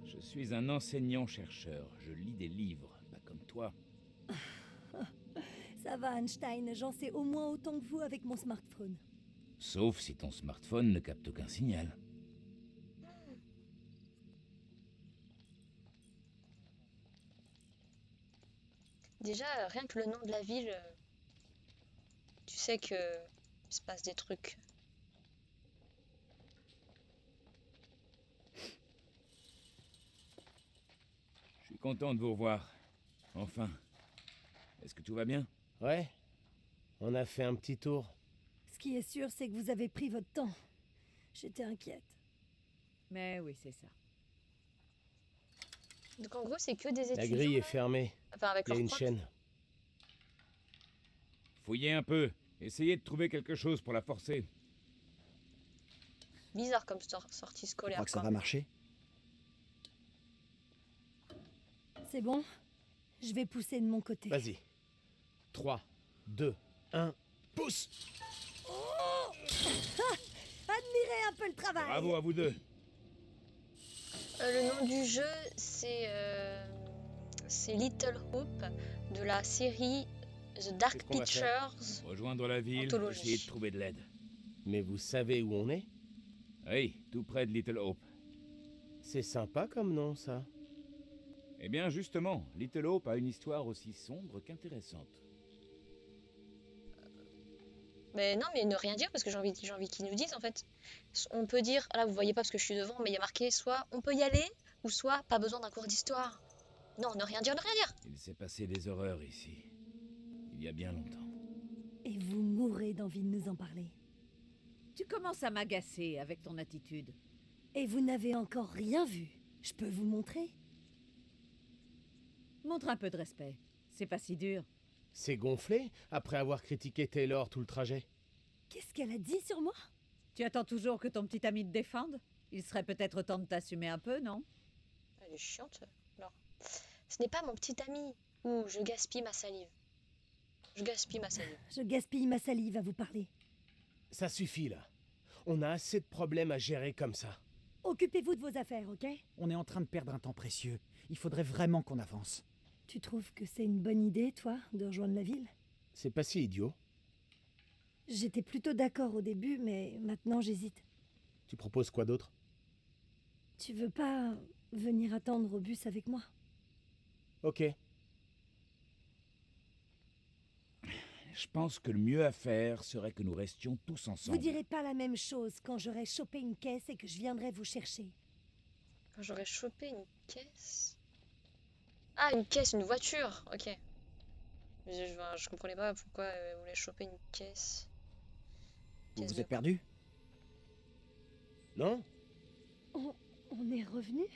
Je suis un enseignant-chercheur. Je lis des livres, pas comme toi. Ça va, Einstein, j'en sais au moins autant que vous avec mon smartphone. Sauf si ton smartphone ne capte aucun signal. Déjà, rien que le nom de la ville, tu sais que il se passe des trucs. Je suis content de vous revoir. Enfin. Est-ce que tout va bien? Ouais. On a fait un petit tour. Ce qui est sûr, c'est que vous avez pris votre temps. J'étais inquiète. Mais oui, c'est ça. Donc en gros, c'est que des La étudiants. grille est là. fermée. Enfin, avec Il y a leur une prof. chaîne. Fouillez un peu. Essayez de trouver quelque chose pour la forcer. Bizarre comme sortie Tu scolaire. crois que ça quoi. va marcher? C'est bon? Je vais pousser de mon côté. Vas-y. 3, 2, 1, pousse! Admirez un peu le travail. Bravo à vous deux. Le nom du jeu, c'est Little Hope de la série The Dark Qu'est-ce qu'on va faire? Pictures. Rejoindre la ville, Anthologie. essayer de trouver de l'aide. Mais vous savez où on est? Oui, tout près de Little Hope. C'est sympa comme nom, ça. Eh bien, justement, Little Hope a une histoire aussi sombre qu'intéressante. Mais non, mais ne rien dire parce que j'ai envie qu'ils nous disent en fait. On peut dire, là vous voyez pas parce que je suis devant, mais il y a marqué soit on peut y aller ou soit pas besoin d'un cours d'histoire. Non, ne rien dire, ne rien dire. Il s'est passé des horreurs ici. Il y a bien longtemps. Et vous mourrez d'envie de nous en parler. Tu commences à m'agacer avec ton attitude. Et vous n'avez encore rien vu. Je peux vous montrer? Montre un peu de respect. C'est pas si dur. C'est gonflé après avoir critiqué Taylor tout le trajet. Qu'est-ce qu'elle a dit sur moi? Tu attends toujours que ton petit ami te défende? Il serait peut-être temps de t'assumer un peu, non? Elle est chiante. Alors, ce n'est pas mon petit ami. Ouh, je gaspille ma salive. Je gaspille ma salive. Je gaspille ma salive à vous parler. Ça suffit là. On a assez de problèmes à gérer comme ça. Occupez-vous de vos affaires, ok? On est en train de perdre un temps précieux. Il faudrait vraiment qu'on avance. Tu trouves que c'est une bonne idée, toi, de rejoindre la ville? C'est pas si idiot. J'étais plutôt d'accord au début, mais maintenant j'hésite. Tu proposes quoi d'autre? Tu veux pas venir attendre au bus avec moi? Ok. Je pense que le mieux à faire serait que nous restions tous ensemble. Vous direz pas la même chose quand j'aurai chopé une caisse et que je viendrai vous chercher. Quand j'aurais chopé une caisse... Ah, une caisse, une voiture. Ok. Je comprenais pas pourquoi vous voulez choper une caisse. Vous Caisse vous de êtes perdu? Non? On est revenu?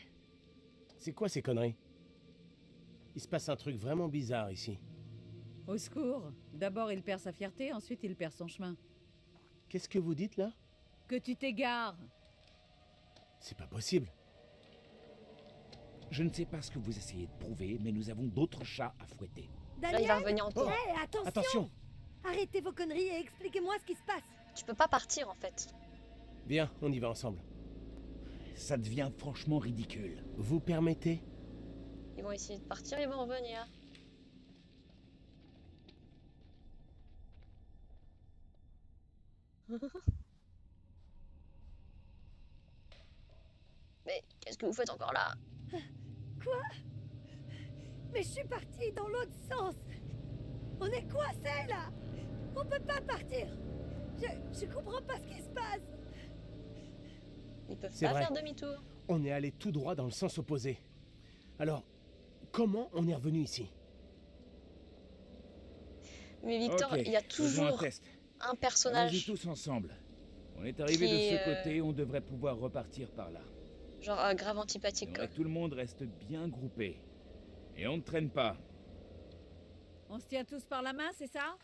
C'est quoi ces conneries? Il se passe un truc vraiment bizarre ici. Au secours. D'abord, il perd sa fierté, ensuite il perd son chemin. Qu'est-ce que vous dites là? Que tu t'égares! C'est pas possible. Je ne sais pas ce que vous essayez de prouver, mais nous avons d'autres chats à fouetter. Là, il va Daniel? revenir encore. Hé, attention! Attention! Arrêtez vos conneries et expliquez-moi ce qui se passe. Tu peux pas partir en fait. Bien, on y va ensemble. Ça devient franchement ridicule. Vous permettez? Ils vont essayer de partir, ils vont revenir. Mais qu'est-ce que vous faites encore là? Quoi? Mais je suis partie dans l'autre sens. On est coincés là. On peut pas partir. Je comprends pas ce qui se passe. Ils peuvent C'est pas vrai. faire demi-tour. On est allé tout droit dans le sens opposé. Alors, comment on est revenu ici? Mais Victor, Ok, il y a faisons un toujours test. un Allons-y personnage, tous ensemble. On est arrivé qui de est, ce côté, on devrait pouvoir repartir par là. genre grave antipathique quoi. J'aimerais que tout le monde reste bien groupé. Et on ne traîne pas. On se tient tous par la main, c'est ça?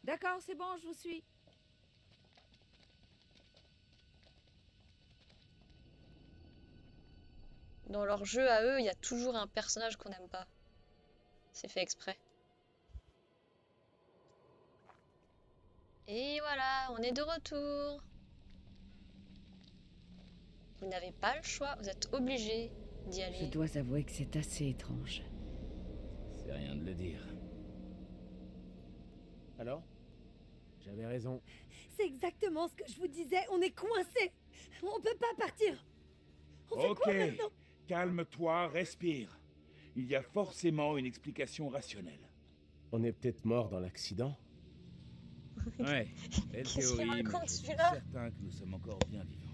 D'accord, c'est bon, je vous suis. Dans leur jeu à eux, il y a toujours un personnage qu'on n'aime pas. C'est fait exprès. Et voilà, on est de retour. Vous n'avez pas le choix, vous êtes obligés d'y Je aller. dois avouer que c'est assez étrange. C'est rien de le dire. Alors? J'avais raison. C'est exactement ce que je vous disais. On est coincés. On peut pas partir. On fait Ok, quoi maintenant? calme-toi, respire. Il y a forcément une explication rationnelle. On est peut-être mort dans l'accident. Ouais, belle Qu'est-ce qu'il théorie, mais raconte, je suis celui-là? certain que nous sommes encore bien vivants.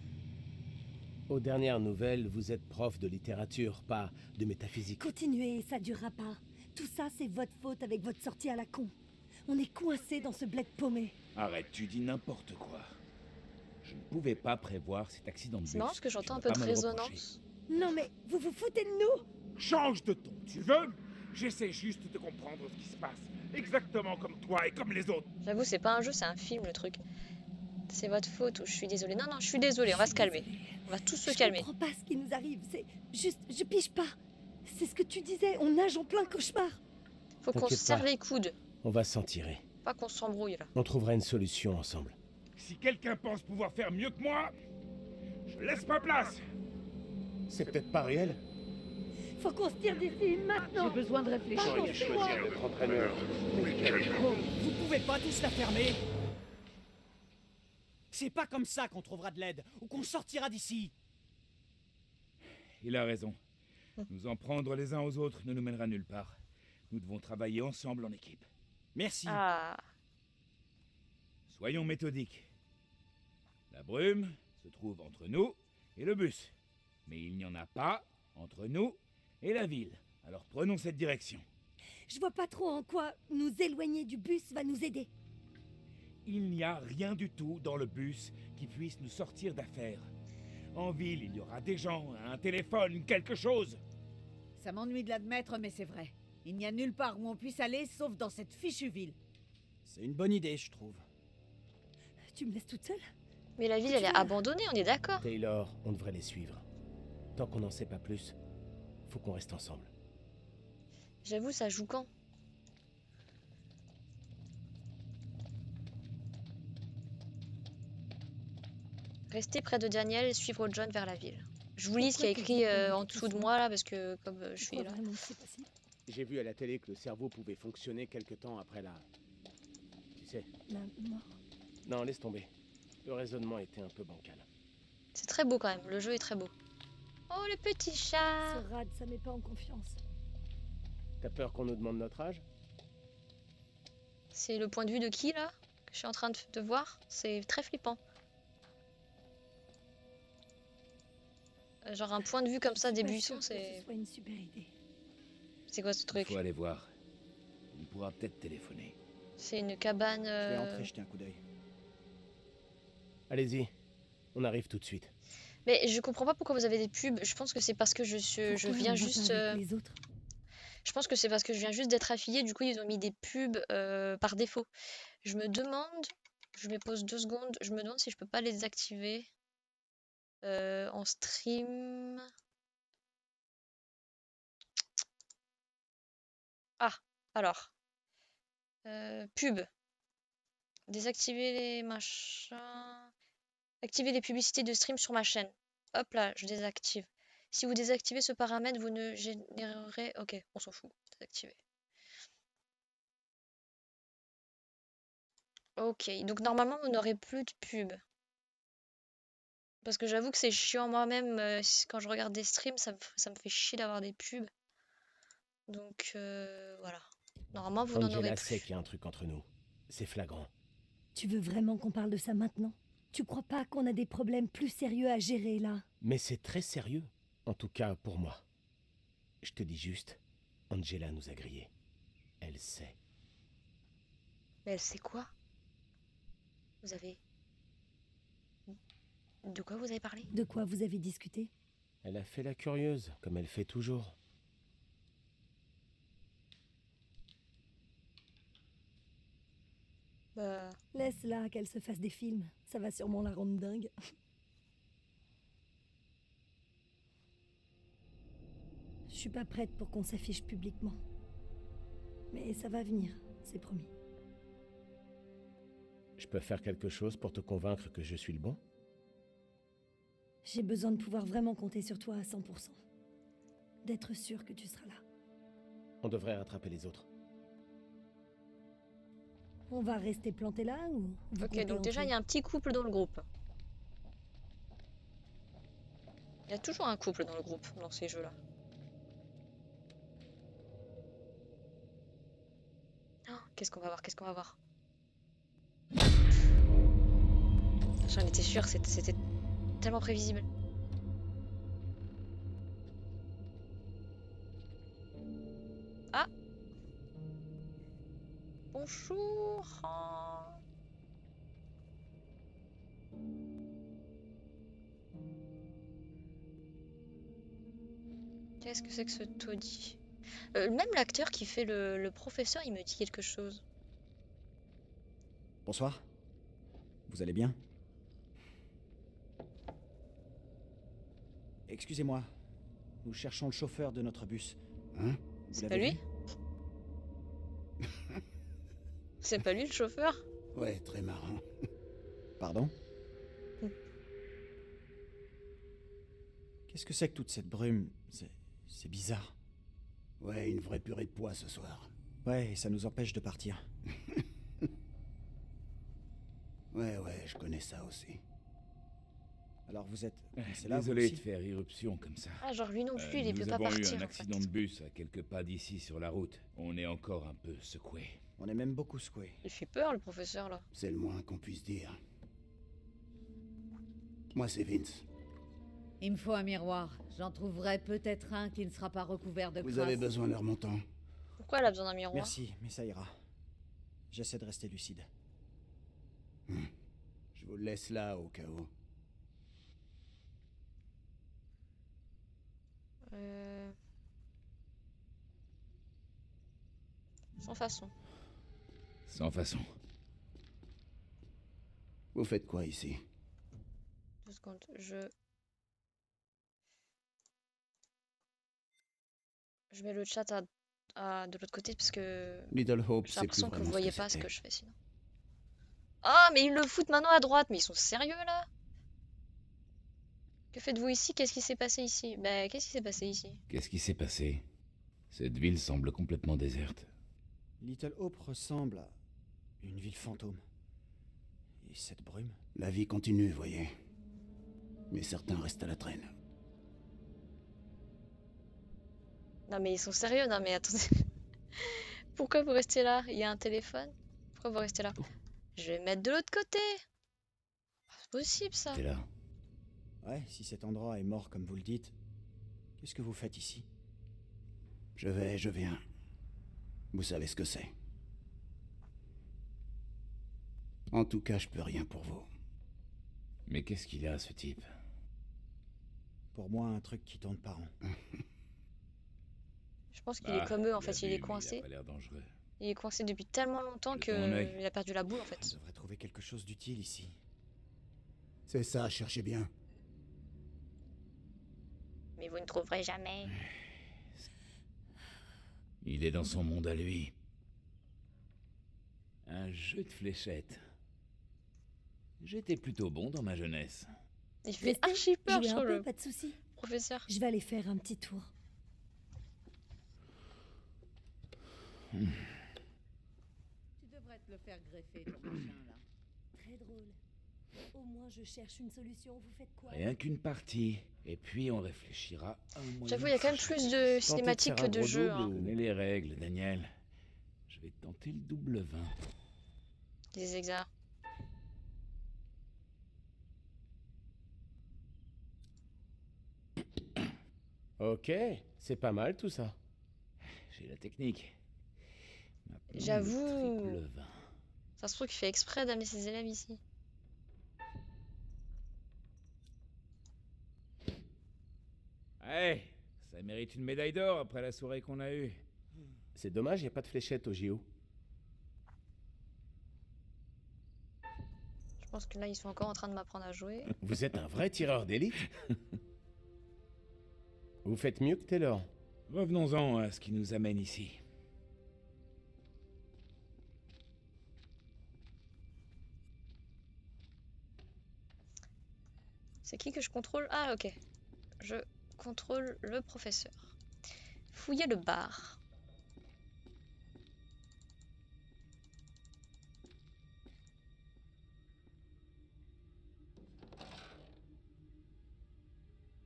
Aux dernières nouvelles, vous êtes prof de littérature, pas de métaphysique. Continuez, ça durera pas. Tout ça, c'est votre faute avec votre sortie à la con. On est coincés dans ce bled paumé. Arrête, tu dis n'importe quoi. Je ne pouvais pas prévoir cet accident de bus. C'est marrant parce que j'entends un Tu peu vas de pas me le reprocher. résonance. Non mais, vous vous foutez de nous? Change de ton, tu veux? J'essaie juste de comprendre ce qui se passe. Exactement comme toi et comme les autres. J'avoue, c'est pas un jeu, c'est un film le truc. C'est votre faute ou je suis désolée. Non, non, je suis désolée, on va se calmer. On va tous se calmer. Je comprends pas ce qui nous arrive. C'est juste, je pige pas. C'est ce que tu disais, on nage en plein cauchemar. Faut qu'on se T'inquiète serre pas. les coudes, On va s'en tirer. pas qu'on s'embrouille là. On trouvera une solution ensemble. Si quelqu'un pense pouvoir faire mieux que moi, je laisse ma place. C'est peut-être pas réel. Faut qu'on se tire d'ici maintenant. J'ai besoin de réfléchir. Pardon, c'est moi. Notre entraîneur. Vous pouvez pas tous la fermer? C'est pas comme ça qu'on trouvera de l'aide, ou qu'on sortira d'ici. Il a raison. Nous en prendre les uns aux autres ne nous mènera nulle part. Nous devons travailler ensemble en équipe. Merci. Ah, Soyons méthodiques. La brume se trouve entre nous et le bus. Mais il n'y en a pas entre nous et la ville. Alors prenons cette direction. Je vois pas trop en quoi nous éloigner du bus va nous aider. Il n'y a rien du tout dans le bus qui puisse nous sortir d'affaire. En ville, il y aura des gens, un téléphone, quelque chose. Ça m'ennuie de l'admettre, mais c'est vrai. Il n'y a nulle part où on puisse aller, sauf dans cette fichue ville. C'est une bonne idée, je trouve. Tu me laisses toute seule? Mais la ville, elle est abandonnée, on est d'accord. Taylor, on devrait les suivre. Tant qu'on n'en sait pas plus, faut qu'on reste ensemble. J'avoue, ça joue quand? Rester près de Daniel et suivre John vers la ville. Je vous lis ce qu'il y a écrit en dessous de moi là, parce que comme je suis là. J'ai vu à la télé que le cerveau pouvait fonctionner quelque temps après la... Tu sais... La mort. Non, laisse tomber. Le raisonnement était un peu bancal. C'est très beau quand même, le jeu est très beau. Oh le petit chat! Ce rad, ça met pas en confiance. T'as peur qu'on nous demande notre âge? C'est le point de vue de qui là? Que je suis en train de voir? C'est très flippant. Genre un point de vue comme ça des buissons, c'est... Ce soit une super idée. C'est quoi ce Il truc? faut aller voir. Il pourra peut-être téléphoner. C'est une cabane... Je vais entrer jeter un coup d'œil. Allez-y, on arrive tout de suite. Mais je comprends pas pourquoi vous avez des pubs. Je pense que c'est parce que je viens juste... Les autres. Je pense que c'est parce que je viens juste d'être affiliée, du coup ils ont mis des pubs par défaut. Je me demande, je me pose 2 secondes, je me demande si je peux pas les désactiver en stream. Ah, alors. Pub. Désactiver les machins. Activer les publicités de stream sur ma chaîne. Hop là, je désactive. Si vous désactivez ce paramètre, vous ne générerez... Ok, on s'en fout. Désactiver. Ok, donc normalement, vous n'aurez plus de pub. Parce que j'avoue que c'est chiant moi-même. Quand je regarde des streams, ça me fait chier d'avoir des pubs. Donc, voilà. Normalement, vous n'en aurez Angela plus. sait qu'il y a un truc entre nous. C'est flagrant. Tu veux vraiment qu'on parle de ça maintenant? Tu crois pas qu'on a des problèmes plus sérieux à gérer là? Mais c'est très sérieux. En tout cas, pour moi. Je te dis juste, Angela nous a grillés. Elle sait. Mais elle sait quoi? Vous avez... De quoi vous avez parlé? De quoi vous avez discuté? Elle a fait la curieuse, comme elle fait toujours. Bah... Laisse-la qu'elle se fasse des films. Ça va sûrement la rendre dingue. Je suis pas prête pour qu'on s'affiche publiquement. Mais ça va venir, c'est promis. Je peux faire quelque chose pour te convaincre que je suis le bon? J'ai besoin de pouvoir vraiment compter sur toi à 100%. D'être sûr que tu seras là. On devrait rattraper les autres. On va rester planté là ou... Ok, donc déjà, il y a un petit couple dans le groupe. Il y a toujours un couple dans le groupe, dans ces jeux-là. Oh, qu'est-ce qu'on va voir? Qu'est-ce qu'on va voir? J'en étais sûre, c'était tellement prévisible. Ah! Bonjour! Qu'est-ce que c'est que ce taudis? Même l'acteur qui fait le professeur, il me dit quelque chose. Bonsoir. Vous allez bien? Excusez-moi. Nous cherchons le chauffeur de notre bus. Hein? C'est pas lui? C'est pas lui le chauffeur? Ouais, très marrant. Pardon? Qu'est-ce que c'est que toute cette brume? C'est bizarre. Ouais, une vraie purée de pois ce soir. Ouais, et ça nous empêche de partir. Ouais, je connais ça aussi. Alors vous êtes... C'est là, vous Désolé de aussi? faire irruption comme ça. Ah, genre lui non plus, il peut Nous pas avons eu partir un en accident fait. de bus à quelques pas d'ici sur la route. On est encore un peu secoué. On est même beaucoup secoués. Il fait peur le professeur là. C'est le moins qu'on puisse dire. Moi, c'est Vince. Il me faut un miroir. J'en trouverai peut-être un qui ne sera pas recouvert de Vous crasse. avez besoin d'un remontant? Pourquoi elle a besoin d'un miroir? Merci, mais ça ira. J'essaie de rester lucide. Je vous le laisse là au cas où. Euh, Sans façon. Sans façon. Vous faites quoi ici? 2 secondes. Je mets le chat de l'autre côté parce que Little Hope, j'ai c'est plus l'impression que vous vraiment voyez que pas ce c'était. que je fais sinon. Ah, mais ils le foutent maintenant à droite, mais ils sont sérieux là? Que faites-vous ici? Qu'est-ce qui s'est passé ici? Bah, qu'est-ce qui s'est passé ici? Qu'est-ce qui s'est passé? Cette ville semble complètement déserte. Little Hope ressemble à une ville fantôme. Et cette brume? La vie continue, voyez. Mais certains restent à la traîne. Non, mais ils sont sérieux, non, mais attendez. Pourquoi vous restez là? Il y a un téléphone? Pourquoi vous restez là? Je vais me mettre de l'autre côté! C'est possible ça! T'es là. Ouais, si cet endroit est mort comme vous le dites, qu'est-ce que vous faites ici? Je vais, je viens. Vous savez ce que c'est. En tout cas, je peux rien pour vous. Mais qu'est-ce qu'il a, ce type? Pour moi, un truc qui tourne par an. Je pense qu'il est comme eux en fait, il est coincé. Il a pas l'air dangereux. Il est coincé depuis tellement longtemps Jetons un œil. qu'il a perdu la boule en fait. On devrait trouver quelque chose d'utile ici. C'est ça, cherchez bien. Mais vous ne trouverez jamais. Il est dans son monde à lui. Un jeu de fléchettes. J'étais plutôt bon dans ma jeunesse. Il fait archi peur Jouez sur un peu, le pas de soucis. professeur. Je vais aller faire un petit tour. Tu devrais te le faire greffer, ton machin, là. Très drôle. Au moins, je cherche une solution. Vous faites quoi? Rien qu'une partie. Et puis on réfléchira à un moyen. J'avoue, il y a quand même plus de cinématiques que de jeux. Hein. Connais les règles, Daniel. Je vais tenter le double 20. Les exas. Ok, c'est pas mal tout ça. J'ai la technique. Maintenant, J'avoue. le triple 20. Ça se trouve qu'il fait exprès d'amener ses élèves ici. Ouais, ça mérite une médaille d'or après la soirée qu'on a eue. C'est dommage, y a pas de fléchette au JO. Je pense que là, ils sont encore en train de m'apprendre à jouer. Vous êtes un vrai tireur d'élite. Vous faites mieux que Taylor. Revenons-en à ce qui nous amène ici. C'est qui que je contrôle? Ah, ok. Je contrôle le professeur. Fouiller le bar.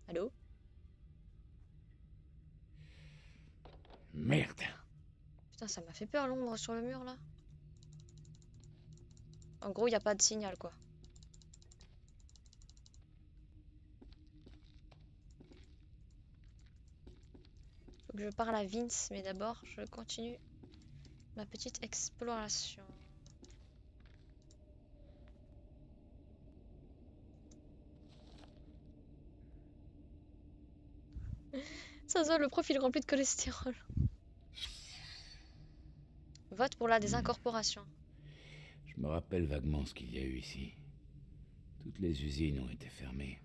Allô? Merde. Putain, ça m'a fait peur l'ombre sur le mur là. En gros, il n'y a pas de signal quoi. Faut que je parle à Vince, mais d'abord, je continue ma petite exploration. Ça se voit, le profil rempli de cholestérol. Vote pour la désincorporation. Je me rappelle vaguement ce qu'il y a eu ici. Toutes les usines ont été fermées.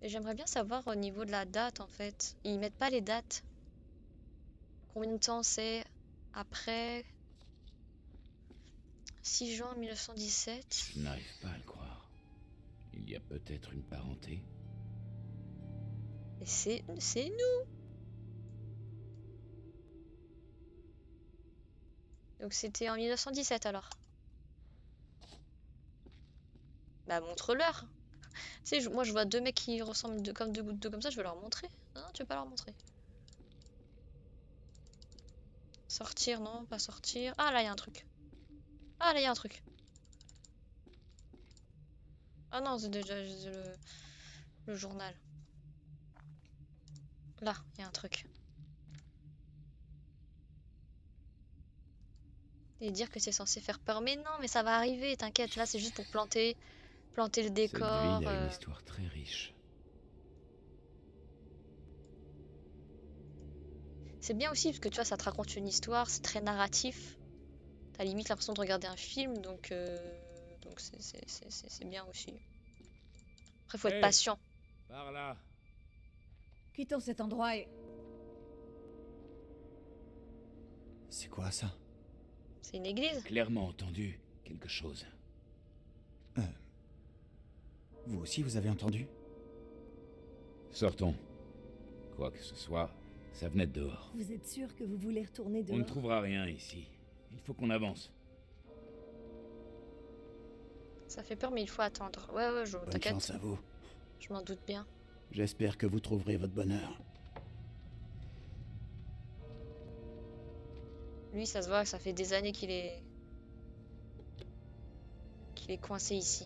Et j'aimerais bien savoir au niveau de la date en fait. Ils mettent pas les dates. Combien de temps c'est après 6 juin 1917. Je n'arrive pas à le croire. Il y a peut-être une parenté. Et c'est nous. Donc c'était en 1917 alors. Bah montre-leur. Tu sais, moi je vois deux mecs qui ressemblent comme deux gouttes d'eau comme ça, je vais leur montrer. Non, tu veux pas leur montrer. Sortir, non, pas sortir. Ah là, il y a un truc. Ah là, il y a un truc. Ah non, c'est déjà le journal. Là, il y a un truc. Et dire que c'est censé faire peur. Mais non, mais ça va arriver, t'inquiète. Là, c'est juste pour planter le Cette décor. ville a une histoire très riche. C'est bien aussi parce que tu vois, ça te raconte une histoire, c'est très narratif. T'as limite l'impression de regarder un film, donc c'est bien aussi. Après, faut être Hey, patient. par là. Quittons cet endroit et... C'est quoi ça? C'est une église. Clairement entendu quelque chose. Vous aussi, vous avez entendu? Sortons. Quoi que ce soit, ça venait de dehors. Vous êtes sûr que vous voulez retourner On dehors? ne trouvera rien ici. Il faut qu'on avance. Ça fait peur, mais il faut attendre. Ouais, Bonne t'inquiète. chance à vous. Je m'en doute bien. J'espère que vous trouverez votre bonheur. Lui, ça se voit que ça fait des années qu'il est coincé ici.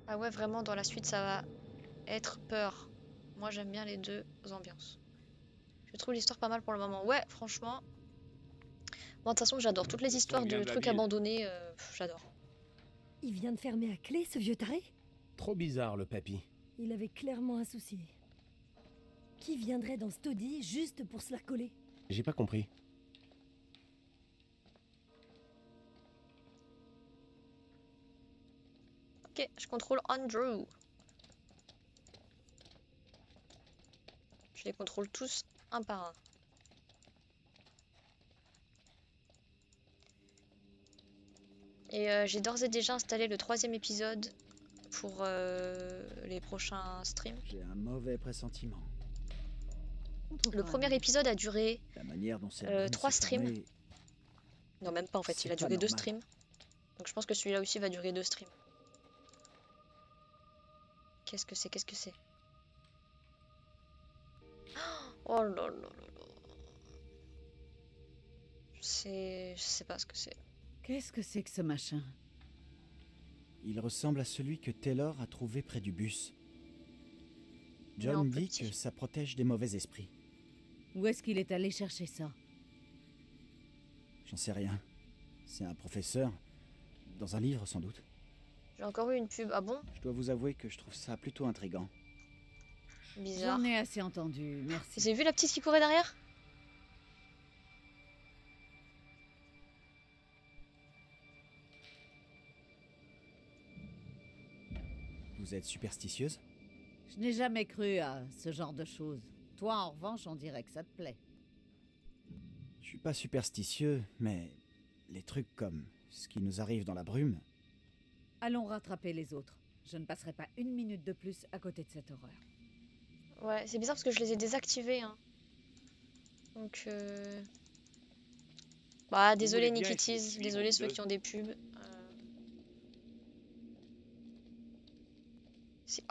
Ah ouais, vraiment, dans la suite, ça va être peur. Moi, j'aime bien les deux ambiances. Je trouve l'histoire pas mal pour le moment. Ouais, franchement. Moi, de toute façon, j'adore toutes les histoires vient de de la trucs ville. abandonnés. J'adore. Il vient de fermer à clé, ce vieux taré? Trop bizarre, le papy. Il avait clairement un souci. Qui viendrait dans ce taudis juste pour se la coller? J'ai pas compris. Ok, je contrôle Andrew. Je les contrôle tous un par un. Et j'ai d'ores et déjà installé le 3e épisode pour les prochains streams. J'ai un mauvais pressentiment. Le premier épisode a duré La manière dont cette 3 streams. formée, Non, même pas en fait, C'est il a pas duré 2 normal. streams. Donc je pense que celui-là aussi va durer 2 streams. Qu'est-ce que c'est? Qu'est-ce que c'est? Oh là là là là. Je sais pas ce que c'est. Qu'est-ce que c'est que ce machin? il ressemble à celui que Taylor a trouvé près du bus. Mais en John dit petit. que ça protège des mauvais esprits. Où est-ce qu'il est allé chercher ça? J'en sais rien. C'est un professeur. Dans un livre, sans doute. J'ai encore eu une pub. Ah bon? Je dois vous avouer que je trouve ça plutôt intriguant. Bizarre. J'en ai assez entendu, merci. Vous avez vu la petite qui courait derrière? Vous êtes superstitieuse? Je n'ai jamais cru à ce genre de choses. Toi, en revanche, on dirait que ça te plaît. Je suis pas superstitieux, mais les trucs comme ce qui nous arrive dans la brume, Allons rattraper les autres. Je ne passerai pas une minute de plus à côté de cette horreur. Ouais, c'est bizarre parce que je les ai désactivés. Hein. Donc, bah, désolé voulez bien Nikitis, essayer de suivre désolé ou ceux deux qui ont des pubs.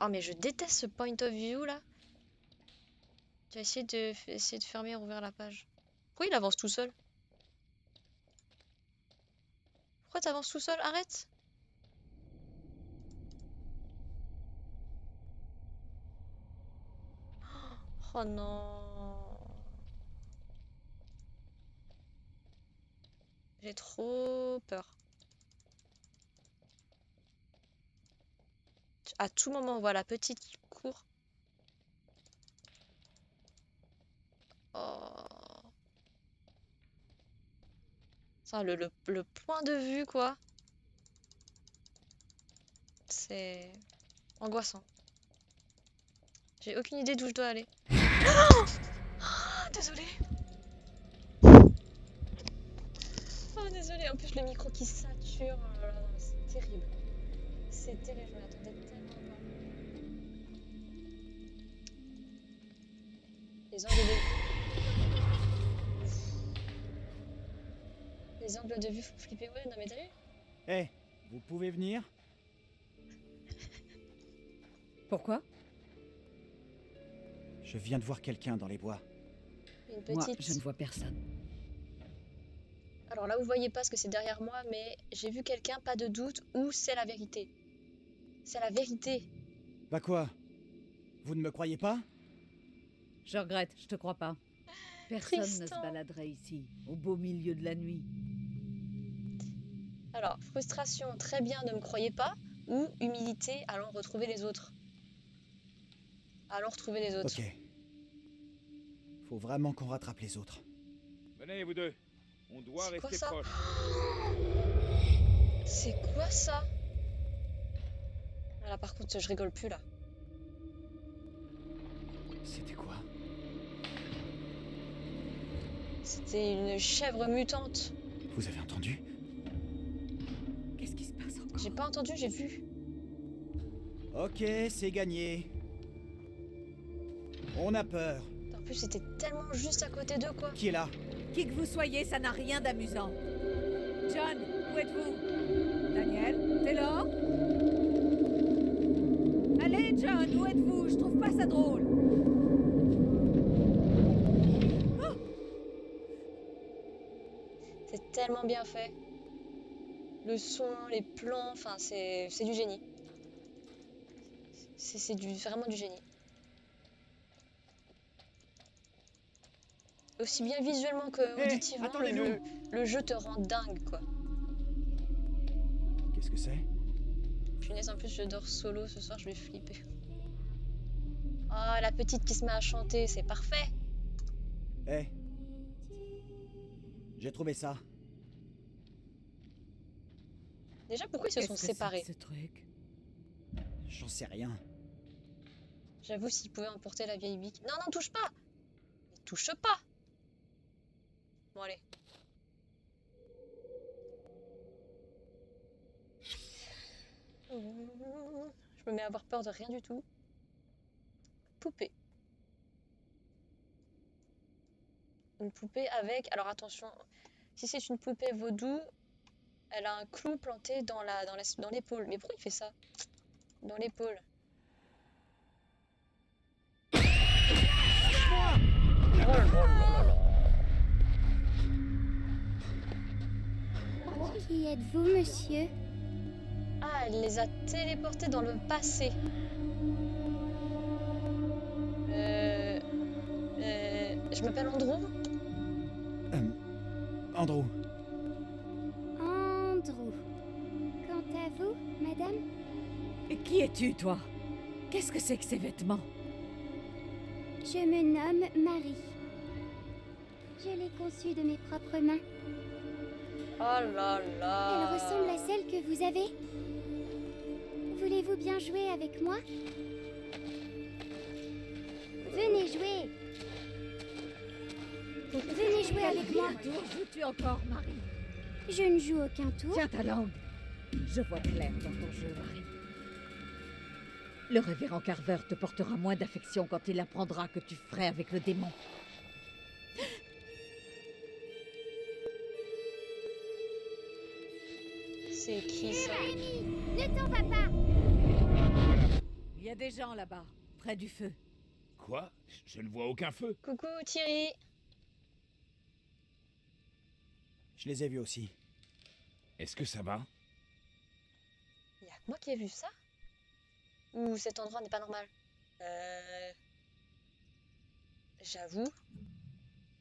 Oh, mais je déteste ce point of view là. Tu vas essayer de fermer et rouvrir la page. Pourquoi il avance tout seul? Pourquoi t'avances tout seul? Arrête! Oh non! J'ai trop peur. À tout moment, on voit la petite qui court. Oh. Ça, le point de vue, quoi. C'est angoissant. J'ai aucune idée d'où je dois aller. Ah, désolée. Oh, désolée. En plus, le micro qui sature. Oh là là, c'est terrible. C'est terrible. Je m'attendais tellement pas. Les angles de vue. Les angles de vue font flipper. Ouais, non mais t'as vu? Eh, vous pouvez venir? Pourquoi? Je viens de voir quelqu'un dans les bois. Une Moi, petite. je ne vois personne. Alors là, vous voyez pas parce que c'est derrière moi, mais j'ai vu quelqu'un, pas de doute, ou c'est la vérité. C'est la vérité. Bah quoi? Vous ne me croyez pas? Je regrette, je te crois pas. Personne ne se Tristan. baladerait ici, au beau milieu de la nuit. Alors, frustration, très bien, ne me croyez pas. Ou humilité, allons retrouver les autres. Allons retrouver les autres. Ok. Faut vraiment qu'on rattrape les autres. Venez, vous deux. On doit C'est quoi rester ça? proches. C'est quoi ça? Là, par contre, je rigole plus là. C'était quoi? C'était une chèvre mutante. Vous avez entendu? Qu'est-ce qui se passe encore? J'ai pas entendu, j'ai vu. Ok, c'est gagné. On a peur. En plus, c'était tellement juste à côté d'eux, quoi. Qui est là? Qui que vous soyez, ça n'a rien d'amusant. John, où êtes-vous? Daniel, Taylor? Allez, John, où êtes-vous? Je trouve pas ça drôle. C'est tellement bien fait. Le son, les plans, enfin, c'est du génie. C'est vraiment du génie. Aussi bien visuellement que Hey, auditivement, attendez-nous. le jeu te rend dingue, quoi. Qu'est-ce que c'est? Punaise, en plus, je dors solo ce soir, je vais flipper. Ah, la petite qui se met à chanter, c'est parfait. Eh. J'ai trouvé ça. Déjà, pourquoi ils se sont séparés? Ce truc. J'en sais rien. J'avoue, s'ils pouvaient emporter la vieille bique. Non, non, touche pas! Touche pas! Bon, allez. Je me mets à avoir peur de rien du tout. Poupée. Une poupée avec... Alors attention, si c'est une poupée vaudou, elle a un clou planté dans l'épaule. Mais pourquoi il fait ça? Dans l'épaule. Qui êtes-vous, monsieur? Ah, elle les a téléportés dans le passé. Je m'appelle Andrew. Andrew. Andrew. Quant à vous, madame? Et qui es-tu, toi? Qu'est-ce que c'est que ces vêtements? Je me nomme Marie. Je l'ai conçue de mes propres mains. Oh là là. Elle ressemble à celle que vous avez. Voulez-vous bien jouer avec moi? Venez jouer. Venez jouer avec moi. Quel tour joues-tu encore, Marie? Je ne joue aucun tour. Tiens ta langue. Je vois clair dans ton jeu, Marie. Le révérend Carver te portera moins d'affection quand il apprendra que tu ferais avec le démon. C'est qui ça? Ne t'en va pas. Il y a des gens là-bas, près du feu. Quoi? Je ne vois aucun feu. Coucou Thierry. Je les ai vus aussi. Est-ce que ça va? Il y a que moi qui ai vu ça? Ou cet endroit n'est pas normal? J'avoue.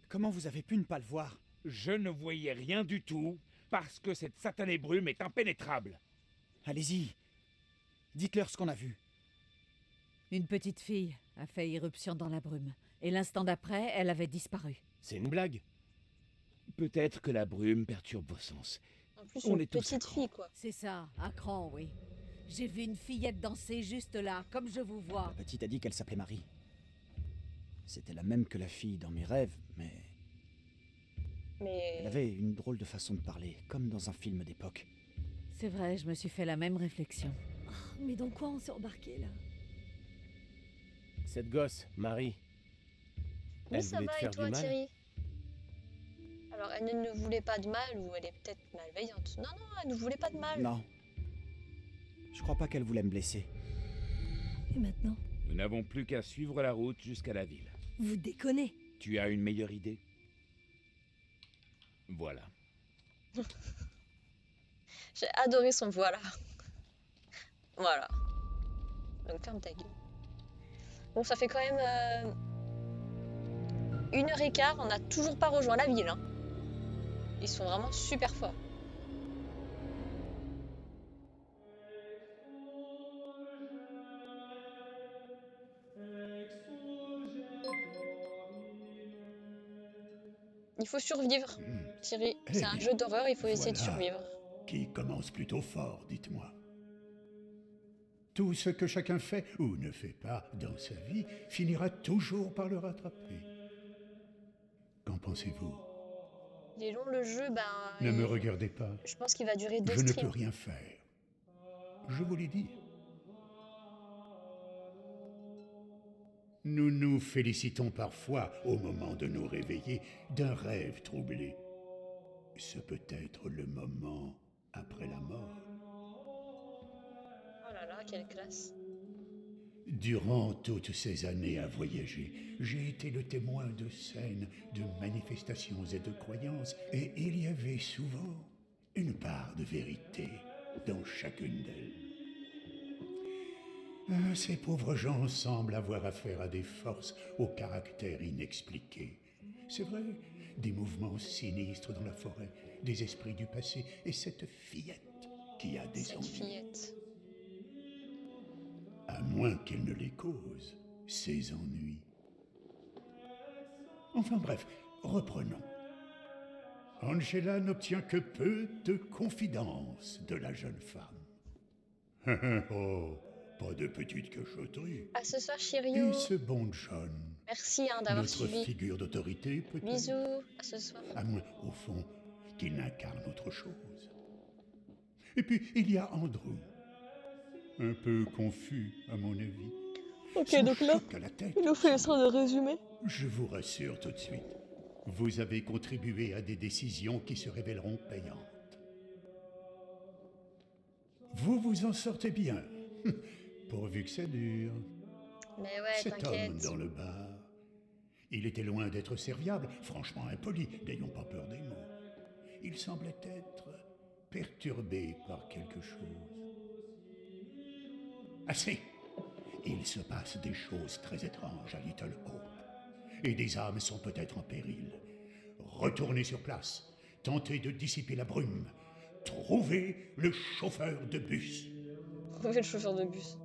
Comment vous avez pu ne pas le voir? Je ne voyais rien du tout parce que cette satanée brume est impénétrable. Allez-y. Dites-leur ce qu'on a vu. Une petite fille a fait irruption dans la brume. Et l'instant d'après, elle avait disparu. C'est une blague. Peut-être que la brume perturbe vos sens. En plus, On une est tous petite à fille, quoi. C'est ça, à cran, oui. J'ai vu une fillette danser juste là, comme je vous vois. La petite a dit qu'elle s'appelait Marie. C'était la même que la fille dans mes rêves, mais elle Mais... avait une drôle de façon de parler, comme dans un film d'époque. C'est vrai, je me suis fait la même réflexion. Mais dans quoi on s'est embarqué là? Cette gosse, Marie. Oui, Elle ça voulait te va, et faire toi, du mal. Thierry? Alors, elle ne voulait pas de mal, ou elle est peut-être malveillante. Non, non, elle ne voulait pas de mal. Non. Je crois pas qu'elle voulait me blesser. Et maintenant? Nous n'avons plus qu'à suivre la route jusqu'à la ville. Vous déconnez. Tu as une meilleure idée? Voilà. J'ai adoré son voilà. Voilà. Donc ferme ta gueule. Bon, ça fait quand même 1h15, on n'a toujours pas rejoint la ville. Hein. Ils sont vraiment super forts. Il faut survivre, Thierry. C'est un jeu d'horreur, il faut essayer de survivre. Qui commence plutôt fort, dites-moi. Tout ce que chacun fait ou ne fait pas dans sa vie finira toujours par le rattraper. Qu'en pensez-vous? Il est long le jeu, ben... Ne me regardez pas. Je pense qu'il va durer 2 Je ne streams. peux rien faire. Je vous l'ai dit. Nous nous félicitons parfois, au moment de nous réveiller, d'un rêve troublé. Ce peut être le moment après la mort. Oh là là, quelle classe. Durant toutes ces années à voyager, j'ai été le témoin de scènes, de manifestations et de croyances, et il y avait souvent une part de vérité dans chacune d'elles. Ces pauvres gens semblent avoir affaire à des forces au caractère inexpliqué. C'est vrai, des mouvements sinistres dans la forêt, des esprits du passé, et cette fillette qui a des ennuis. Fillette. À moins qu'elle ne les cause, ces ennuis. Enfin bref, reprenons. Angela n'obtient que peu de confidence de la jeune femme. Oh, pas de petite cachotterie. À ce soir, Chirio. Et ce bon John. Merci hein, d'avoir Notre suivi. figure d'autorité, peut-être. Bisous, à ce soir. À moins, au fond, qu'il n'incarne autre chose. Et puis, il y a Andrew. Un peu confus, à mon avis. Ok, Son donc là, choc à la tête. il nous fait le soin de résumer. Je vous rassure tout de suite. Vous avez contribué à des décisions qui se révéleront payantes. Vous vous en sortez bien. Pourvu que ça dure. Mais ouais, Cet homme t'inquiète. dans le bar, il était loin d'être serviable, franchement impoli, n'ayons pas peur des mots. Il semblait être perturbé par quelque chose. Assez. Il se passe des choses très étranges à Little Hope, et des âmes sont peut-être en péril. Retournez sur place, tentez de dissiper la brume, trouvez le chauffeur de bus. Trouvez le chauffeur de bus.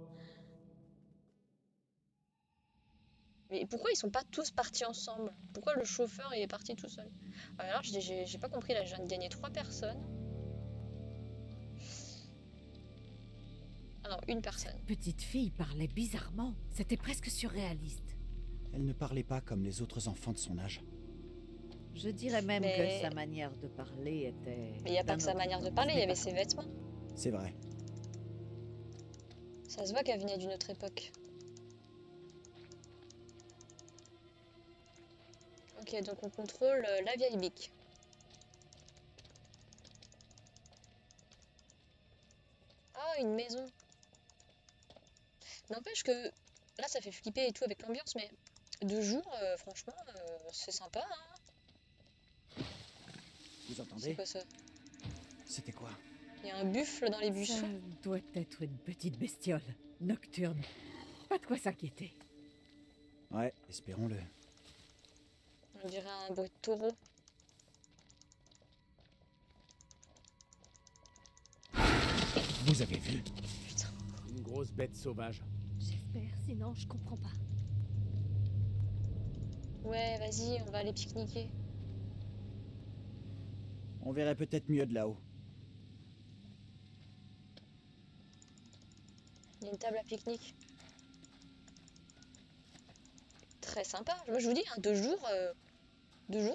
Mais pourquoi ils sont pas tous partis ensemble? Pourquoi le chauffeur il est parti tout seul? Alors j'ai pas compris là, je viens de gagner 3 personnes. Ah non, une personne. Petite fille parlait bizarrement. C'était presque surréaliste. Elle ne parlait pas comme les autres enfants de son âge. Je dirais même Mais- que sa manière de parler était... Mais il n'y a pas d'un que sa autre manière de temps. parler, il y Ce avait n'est ses pas vêtements. C'est vrai. Ça se voit qu'elle venait d'une autre époque. Ok, donc on contrôle la vieille bique. Ah, une maison. N'empêche que là, ça fait flipper et tout avec l'ambiance, mais de jour, franchement, c'est sympa. Hein. Vous C'est entendez? quoi ça? C'était quoi? Il y a un buffle dans les Ça buissons. doit être une petite bestiole, nocturne. Pas de quoi s'inquiéter. Ouais, espérons-le. On dirait un bruit de taureau. Vous avez vu? Putain. Une grosse bête sauvage. J'espère, sinon je comprends pas. Ouais, vas-y, on va aller pique-niquer. On verrait peut-être mieux de là-haut. Il y a une table à pique-nique. Très sympa. Moi, je vous dis, hein, 2 jours,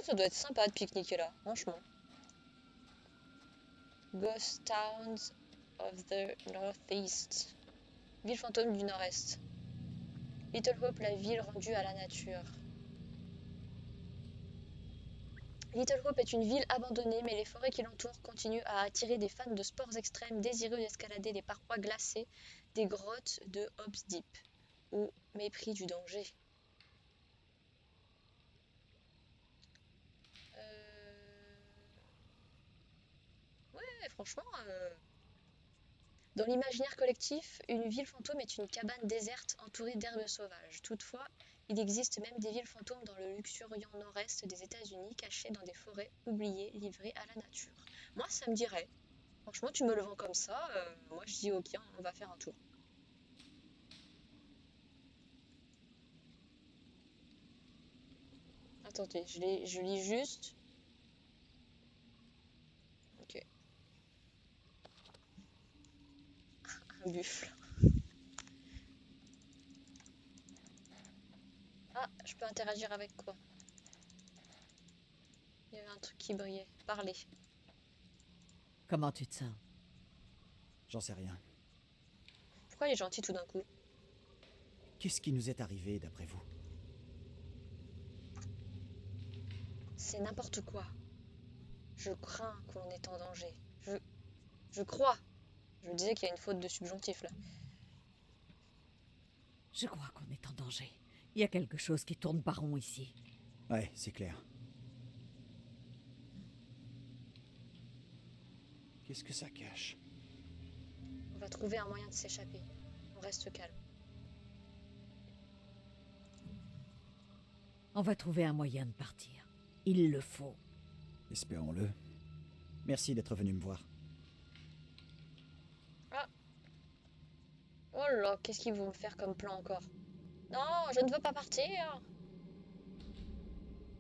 ça doit être sympa de pique-niquer là, franchement. Ghost Towns of the Northeast. Ville fantôme du Nord-Est. Little Hope, la ville rendue à la nature. Little Hope est une ville abandonnée, mais les forêts qui l'entourent continuent à attirer des fans de sports extrêmes désireux d'escalader les parois glacées des grottes de Hobbs Deep, au mépris du danger. Ouais, franchement, dans l'imaginaire collectif, une ville fantôme est une cabane déserte entourée d'herbes sauvages. Toutefois, Il existe même des villes fantômes dans le luxuriant nord-est des États-Unis, cachées dans des forêts oubliées, livrées à la nature. Moi, ça me dirait. Franchement, tu me le vends comme ça, moi je dis ok, on va faire un tour. Attendez, je lis juste. Ok. Un buffle. Ah, je peux interagir avec quoi? Il y avait un truc qui brillait. Parler. Comment tu te sens? J'en sais rien. Pourquoi il est gentil tout d'un coup? Qu'est-ce qui nous est arrivé, d'après vous? C'est n'importe quoi. Je crains qu'on est en danger. Je crois. Je me disais qu'il y a une faute de subjonctif là. Je crois qu'on est en danger. Il y a quelque chose qui tourne par rond ici. Ouais, c'est clair. Qu'est-ce que ça cache? On va trouver un moyen de s'échapper. On reste calme. On va trouver un moyen de partir. Il le faut. Espérons-le. Merci d'être venu me voir. Ah. Oh là, qu'est-ce qu'ils vont me faire comme plan encore? Non, je ne veux pas partir.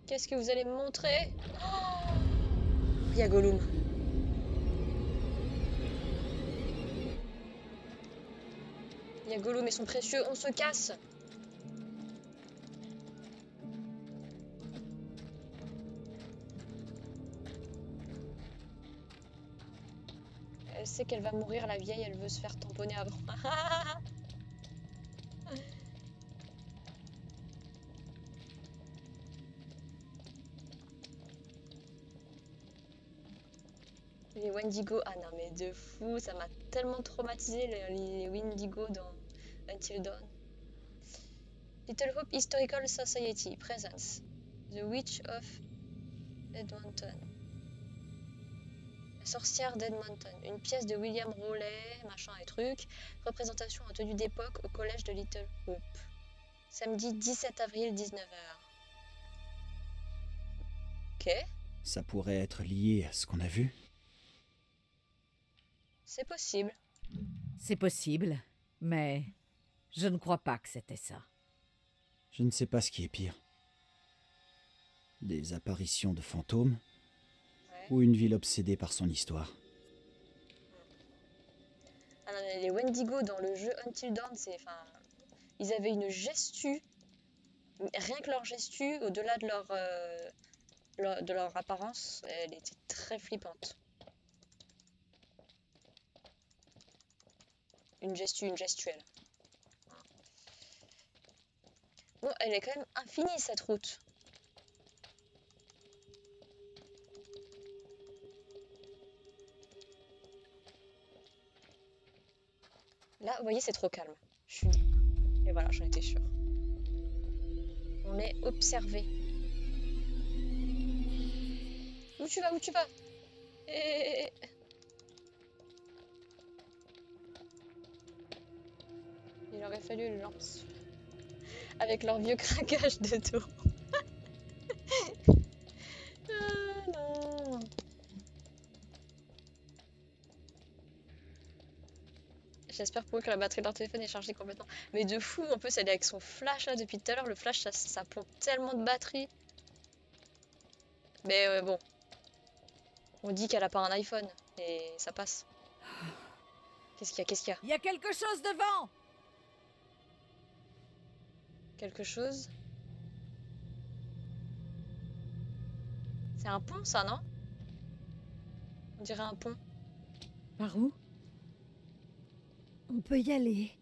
Qu'est-ce que vous allez me montrer? Oh, il y a Gollum. Il y a Gollum et son précieux, on se casse. Elle sait qu'elle va mourir, la vieille, elle veut se faire tamponner avant. Les Wendigo, ah non mais de fou, ça m'a tellement traumatisé les Wendigo dans Until Dawn. Little Hope Historical Society presents The Witch of Edmonton. La sorcière d'Edmonton, une pièce de William Rowley, machin et truc, représentation en tenue d'époque au collège de Little Hope. Samedi 17 avril, 19h. Ok, Ça pourrait être lié à ce qu'on a vu? c'est possible. C'est possible, mais je ne crois pas que c'était ça. Je ne sais pas ce qui est pire. Des apparitions de fantômes Ouais. ou une ville obsédée par son histoire. Ah non, mais les Wendigo dans le jeu Until Dawn, c'est, enfin, ils avaient une gestu, rien que leur gestu, au-delà de leur apparence, elle était très flippante. Une gestuelle. Bon, elle est quand même infinie cette route. Là, vous voyez, c'est trop calme. Je suis... Et voilà, j'en étais sûre. On est observé. Où tu vas? Où tu vas? Il aurait fallu une lance. Avec leur vieux craquage de dos. Ah non. J'espère pour eux que la batterie de leur téléphone est chargée complètement. Mais de fou, en plus elle est avec son flash là depuis tout à l'heure. Le flash ça pompe tellement de batterie. Mais bon. On dit qu'elle a pas un iPhone. Et ça passe. Qu'est-ce qu'il y a? Qu'est-ce qu'il y a? Il y a quelque chose devant! Quelque chose? C'est un pont ça, non? On dirait un pont. Par où? On peut y aller.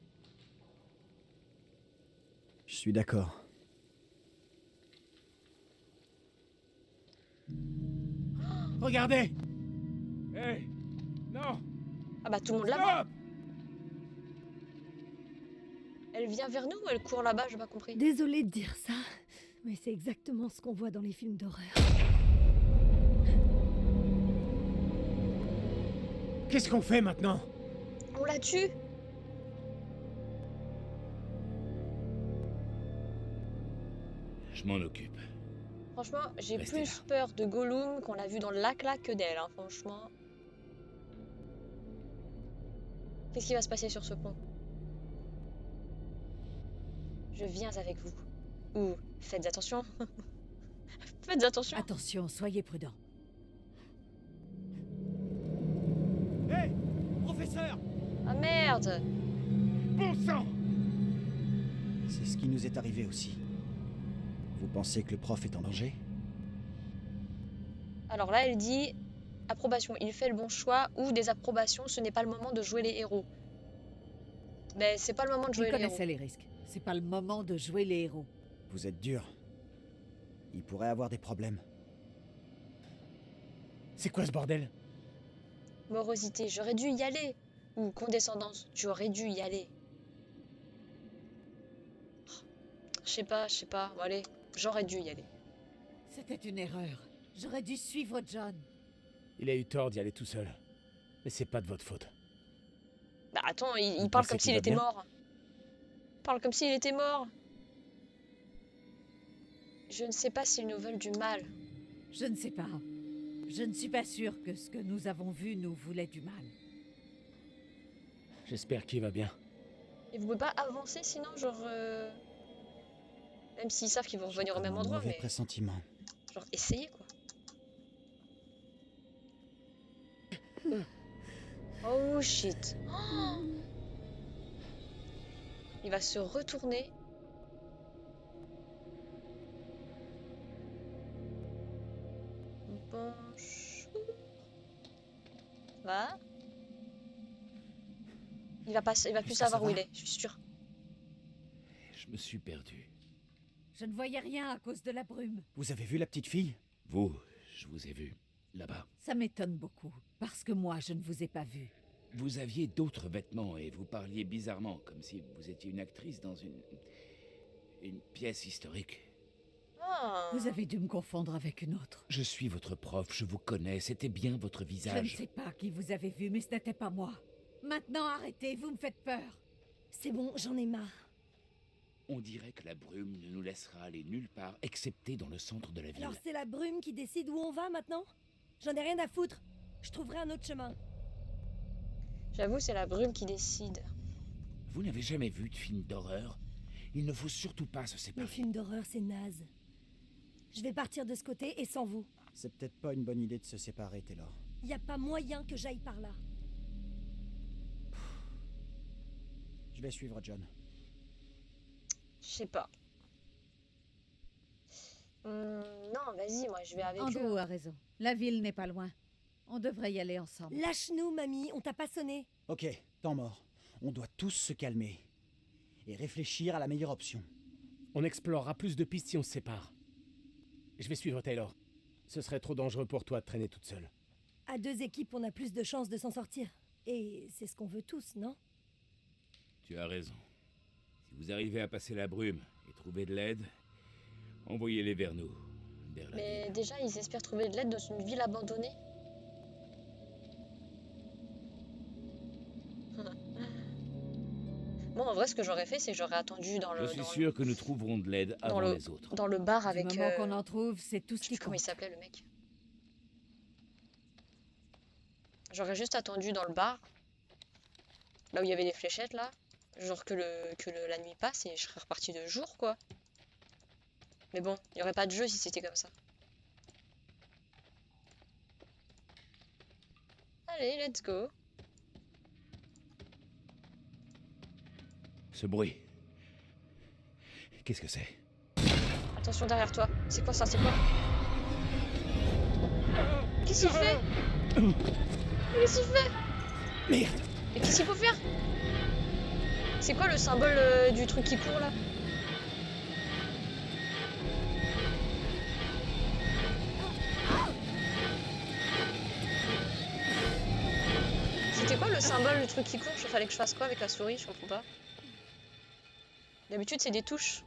Je suis d'accord. Regardez! Hé! Non! Ah bah tout le monde là-bas. Elle vient vers nous ou elle court là-bas? J'ai pas compris. Désolée de dire ça, mais c'est exactement ce qu'on voit dans les films d'horreur. Qu'est-ce qu'on fait maintenant? On la tue? Je m'en occupe. Franchement, j'ai Restez plus là. peur de Gollum qu'on l'a vu dans le lac là que d'elle, hein, franchement. Qu'est-ce qui va se passer sur ce pont? Je viens avec vous. Ou faites attention. Faites attention. Attention, soyez prudents. Hé, professeur! Ah merde! Bon sang! C'est ce qui nous est arrivé aussi. Vous pensez que le prof est en danger? Alors là, elle dit approbation, il fait le bon choix, ou désapprobation, ce n'est pas le moment de jouer les héros. Mais c'est pas le moment de Ils jouer les héros. connaissaient les risques. C'est pas le moment de jouer les héros. Vous êtes dur. Il pourrait avoir des problèmes. C'est quoi ce bordel? Morosité, j'aurais dû y aller. Ou condescendance, tu aurais dû y aller. Je sais pas. Bon, allez, j'aurais dû y aller. C'était une erreur. J'aurais dû suivre John. Il a eu tort d'y aller tout seul. Mais c'est pas de votre faute. Bah attends, il Vous parle pensez comme qu'il s'il va était bien? mort. Il parle comme s'il était mort. Je ne sais pas s'ils nous veulent du mal. Je ne sais pas. Je ne suis pas sûre que ce que nous avons vu nous voulait du mal. J'espère qu'il va bien. Et vous pouvez pas avancer sinon, genre... Même s'ils savent qu'ils vont revenir au même Un endroit, mauvais mais... pressentiment. Genre, essayez, quoi. Oh, shit. Oh, il va se retourner. Bonjour. Va. Il va plus Est-ce que savoir ça où va? il est, je suis sûre. Je me suis perdu. Je ne voyais rien à cause de la brume. Vous avez vu la petite fille? Vous, je vous ai vu, là-bas. Ça m'étonne beaucoup, parce que moi, je ne vous ai pas vu. Vous aviez d'autres vêtements et vous parliez bizarrement, comme si vous étiez une actrice dans une pièce historique. Ah. Vous avez dû me confondre avec une autre. Je suis votre prof, je vous connais, c'était bien votre Je ne visage. sais pas qui vous avez vu, mais ce n'était pas moi. Maintenant, arrêtez, vous me faites peur. C'est bon, j'en ai marre. On dirait que la brume ne nous laissera aller nulle part, excepté dans le centre de la ville. Alors c'est la brume qui décide où on va maintenant? J'en ai rien à foutre. Je trouverai un autre chemin. J'avoue, c'est la brume qui décide. Vous n'avez jamais vu de film d'horreur? Il ne faut surtout pas se Les séparer. films d'horreur, c'est naze. Je vais partir de ce côté et sans vous. C'est peut-être pas une bonne idée de se séparer, Taylor. Y a pas moyen que j'aille par là. Je vais suivre John. Je sais pas. Non, vas-y, moi je vais avec Andrew eux. a raison. La ville n'est pas loin. On devrait y aller ensemble. Lâche-nous, mamie, on t'a pas sonné. Ok, temps mort. On doit tous se calmer. Et réfléchir à la meilleure option. On explorera plus de pistes si on se sépare. Je vais suivre Taylor. Ce serait trop dangereux pour toi de traîner toute seule. À deux équipes, on a plus de chances de s'en sortir. Et c'est ce qu'on veut tous, non? Tu as raison. Si vous arrivez à passer la brume et trouver de l'aide, envoyez-les vers nous, vers la Mais ville. déjà, ils espèrent trouver de l'aide dans une ville abandonnée. Moi, en vrai, ce que j'aurais fait, c'est que j'aurais attendu dans Je le, suis sûr que nous trouverons de l'aide dans avant le- les autres. dans le bar Du avec... moment qu'on en trouve, c'est tout Je ce sais qui plus comment il compte. s'appelait, le mec. J'aurais juste attendu dans le bar, là où il y avait les fléchettes, là. Genre que la nuit passe et je serais reparti de jour, quoi. Mais bon, il n'y aurait pas de jeu si c'était comme ça. Allez, let's go. Ce bruit. Qu'est-ce que c'est? Attention derrière toi. C'est quoi ça? C'est quoi? Qu'est-ce qu'il fait? Qu'est-ce qu'il fait? Merde! Mais qu'est-ce qu'il faut faire? C'est quoi le symbole du truc qui court là? C'était quoi le symbole du truc qui court? Il fallait que je fasse quoi avec la souris? Je comprends pas. D'habitude c'est des touches.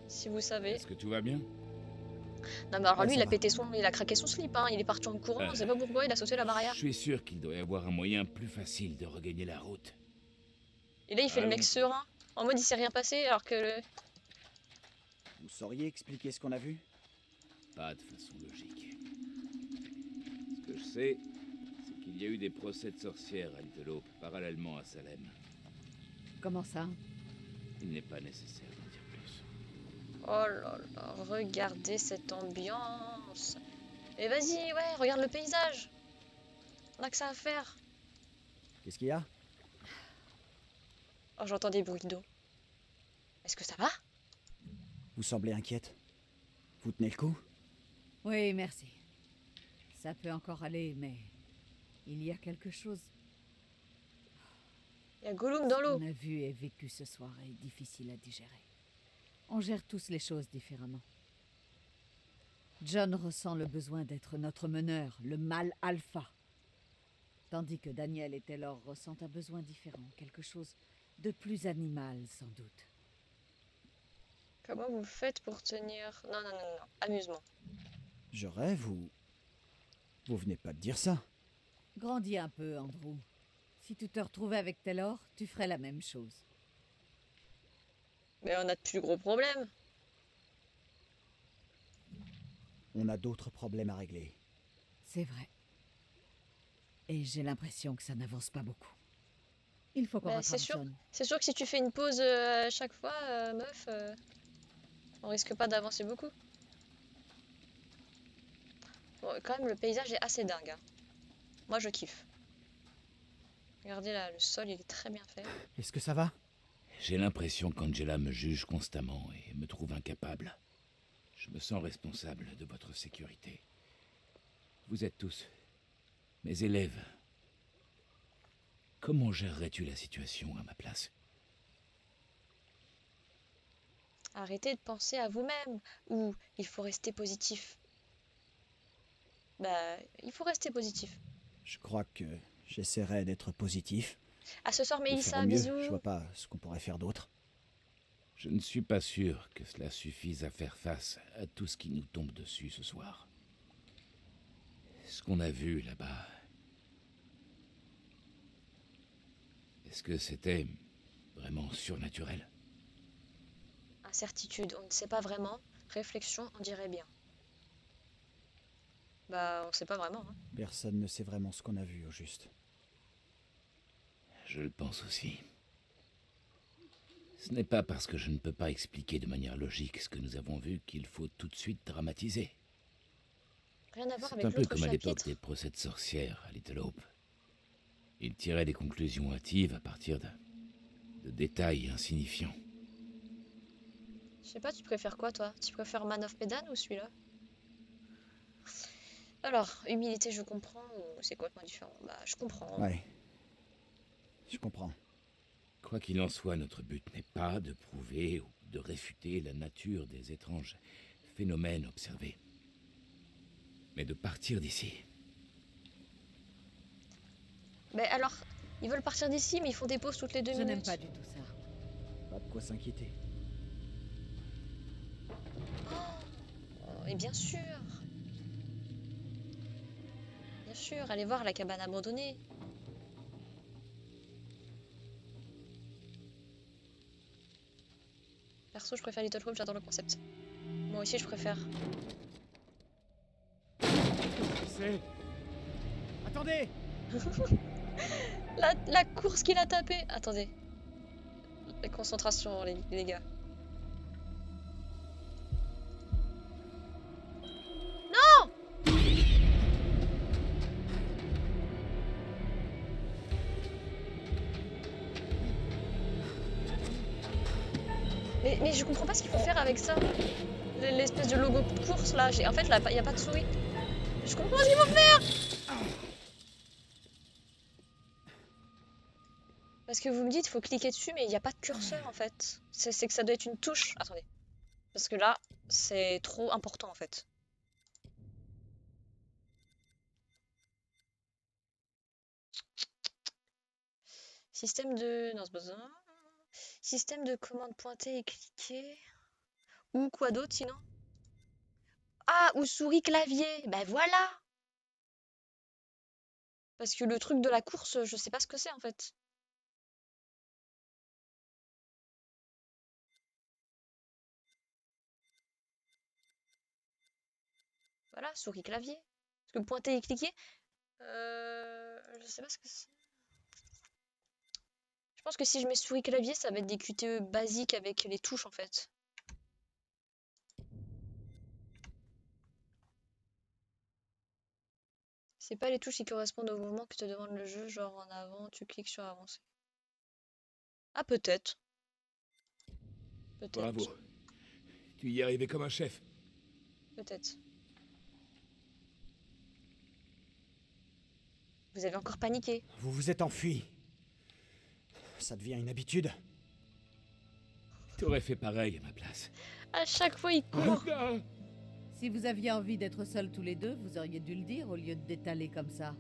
Si vous savez. Est-ce que tout va bien? Non mais alors Ouais, lui ça il a craqué son slip, hein. Il est parti en courant, on sait pas pourquoi, il a sauté la barrière. Je suis sûr qu'il doit y avoir un moyen plus facile de regagner la route. Et là il fait le mec Allons. serein. En mode il s'est rien passé alors que le... Vous sauriez expliquer ce qu'on a vu? Pas de façon logique. Ce que je sais, c'est qu'il y a eu des procès de sorcières à Little Hope, parallèlement à Salem. Comment ça? Il n'est pas nécessaire d'en dire plus. Oh là là, regardez cette ambiance. Et vas-y, ouais, regarde le paysage. On a que ça à faire. Qu'est-ce qu'il y a? Oh, j'entends des bruits d'eau. Est-ce que ça va? Vous semblez inquiète. Vous tenez le coup? Oui, merci. Ça peut encore aller, mais il y a quelque chose. Il y a Gollum dans l'eau. Ce qu'on a vu et vécu ce soir est difficile à digérer. On gère tous les choses différemment. John ressent le besoin d'être notre meneur, le mâle alpha. Tandis que Daniel et Taylor ressentent un besoin différent, quelque chose de plus animal sans doute. Comment vous faites pour tenir... Non, non, non, non, amusement. Je rêve ou... Vous venez pas de dire ça. Grandis un peu, Andrew. Si tu te retrouvais avec Taylor, tu ferais la même chose. Mais on a de plus gros problèmes. On a d'autres problèmes à régler. C'est vrai. Et j'ai l'impression que ça n'avance pas beaucoup. Il faut qu'on Bah, rattrape c'est sûr. John. C'est sûr que si tu fais une pause à chaque fois, meuf, on risque pas d'avancer beaucoup. Bon, quand même, le paysage est assez dingue, hein. Moi, je kiffe. Regardez là, le sol, il est très bien fait. Est-ce que ça va? J'ai l'impression qu'Angela me juge constamment et me trouve incapable. Je me sens responsable de votre sécurité. Vous êtes tous mes élèves. Comment gérerais-tu la situation à ma place? Arrêtez de penser à vous-même. Ou il faut rester positif. Bah, il faut rester positif. Je crois que j'essaierai d'être positif. À ce soir, de faire Mélissa, au mieux. bisous. Je vois pas ce qu'on pourrait faire d'autre. Je ne suis pas sûr que cela suffise à faire face à tout ce qui nous tombe dessus ce soir. Ce qu'on a vu là-bas... Est-ce que c'était vraiment surnaturel? Incertitude, on ne sait pas vraiment. Réflexion, on dirait bien. Bah, on sait pas vraiment, hein. Personne ne sait vraiment ce qu'on a vu au juste. Je le pense aussi. Ce n'est pas parce que je ne peux pas expliquer de manière logique ce que nous avons vu qu'il faut tout de suite dramatiser. Rien à voir C'est avec un peu l'autre comme à l'époque chapitre. des procès de sorcières à Little Hope. Ils tiraient des conclusions hâtives à partir de détails insignifiants. Je sais pas, tu préfères quoi, toi? Tu préfères Man of Medan ou celui-là? Alors, humilité, je comprends, ou c'est complètement différent? Bah, je comprends. Ouais. Je comprends. Quoi qu'il en soit, notre but n'est pas de prouver ou de réfuter la nature des étranges phénomènes observés, mais de partir d'ici. Mais alors, ils veulent partir d'ici, mais ils font des pauses toutes les 2 Je minutes. n'aime pas du tout ça. Pas de quoi s'inquiéter. Oh, et bien sûr. Bien sûr, allez voir la cabane abandonnée. Perso, je préfère Little Hope, j'adore le concept. Moi aussi, je préfère. C'est... Attendez! La course qu'il a tapée. Attendez. La concentration, les gars. Non! Mais je comprends pas ce qu'il faut faire avec ça. L'espèce de logo de course là. En fait, là, il n'y a pas de souris. Je comprends ce qu'il faut faire! Parce que vous me dites, il faut cliquer dessus, mais il n'y a pas de curseur en fait. C'est que ça doit être une touche. Attendez. Parce que là, c'est trop important en fait. Système de... Non, c'est pas ça. Système de commande pointée et cliquer. Ou quoi d'autre sinon? Ah, ou souris clavier. Ben voilà! Parce que le truc de la course, je sais pas ce que c'est en fait. Voilà, souris clavier. Parce que pointer et cliquer, je sais pas ce que c'est. Je pense que si je mets souris clavier, ça va être des QTE basiques avec les touches en fait. C'est pas les touches qui correspondent au mouvement que te demande le jeu, genre en avant, tu cliques sur avancer. Ah peut-être. Peut-être. Bravo. Tu y es arrivé comme un chef. Peut-être. Vous avez encore paniqué. Vous vous êtes enfui. Ça devient une habitude. T'aurais fait pareil à ma place. À chaque fois, il court. Si vous aviez envie d'être seuls tous les deux, vous auriez dû le dire au lieu de d'étaler comme ça.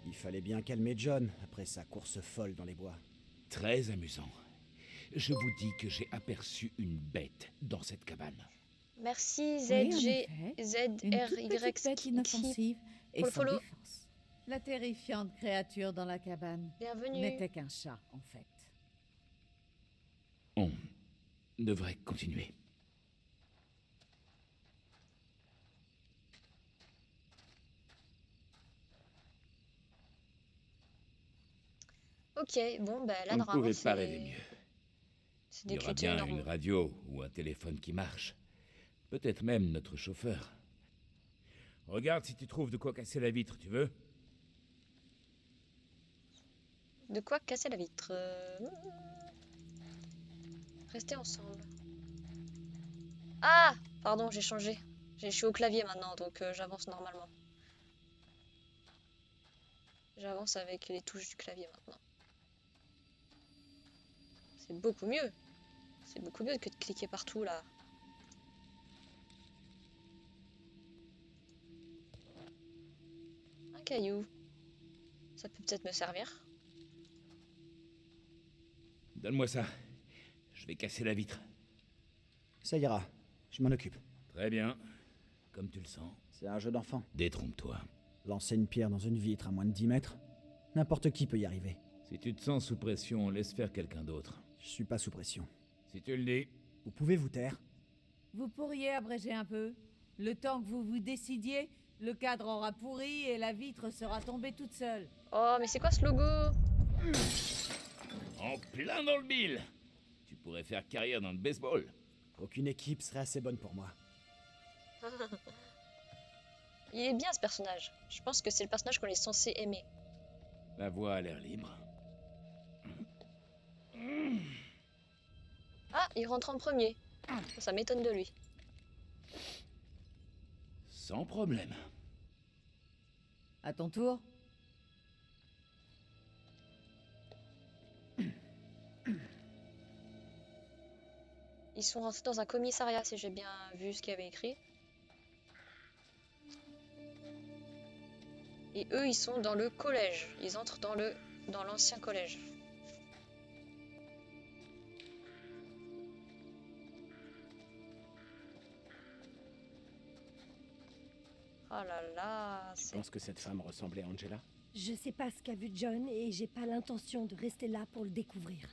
Il fallait bien calmer John après sa course folle dans les bois. Très amusant. Je vous dis que j'ai aperçu une bête dans cette cabane. Merci Oui, en ZG, effet. Une toute petite bête ZRY inoffensive et pour le sans follow. défense. La terrifiante créature dans la cabane Bienvenue. n'était qu'un chat, en fait. On devrait continuer. Ok, bon, bah là, On ne normalement, pouvait pas rêver mieux. c'est Il des y aura QTE bien normaux. une radio ou un téléphone qui marche. Peut-être même notre chauffeur. Regarde si tu trouves de quoi casser la vitre, tu veux? De quoi casser la vitre. Restez ensemble. Ah! Pardon, j'ai changé. Je suis au clavier maintenant, donc j'avance normalement. J'avance avec les touches du clavier maintenant. C'est beaucoup mieux. C'est beaucoup mieux que de cliquer partout là. Un caillou. Ça peut peut-être me servir. Donne-moi ça. Je vais casser la vitre. Ça ira, je m'en occupe. Très bien. Comme tu le sens. C'est un jeu d'enfant. Détrompe-toi. Lancer une pierre dans une vitre à moins de 10 mètres, n'importe qui peut y arriver. Si tu te sens sous pression, laisse faire quelqu'un d'autre. Je suis pas sous pression. Si tu le dis. Vous pouvez vous taire? Vous pourriez abréger un peu. Le temps que vous vous décidiez, le cadre aura pourri et la vitre sera tombée toute seule. Oh, mais c'est quoi ce logo? En plein dans le mille. Tu pourrais faire carrière dans le baseball. Aucune équipe serait assez bonne pour moi. Il est bien ce personnage. Je pense que c'est le personnage qu'on est censé aimer. La voie a l'air libre. Ah, il rentre en premier. Ça m'étonne de lui. Sans problème. À ton tour. Ils sont rentrés dans un commissariat, si j'ai bien vu ce qu'il y avait écrit. Et eux, ils sont dans le collège. Ils entrent dans l'ancien collège. Oh là là, Tu c'est... penses que cette femme ressemblait à Angela? Je sais pas ce qu'a vu John et j'ai pas l'intention de rester là pour le découvrir.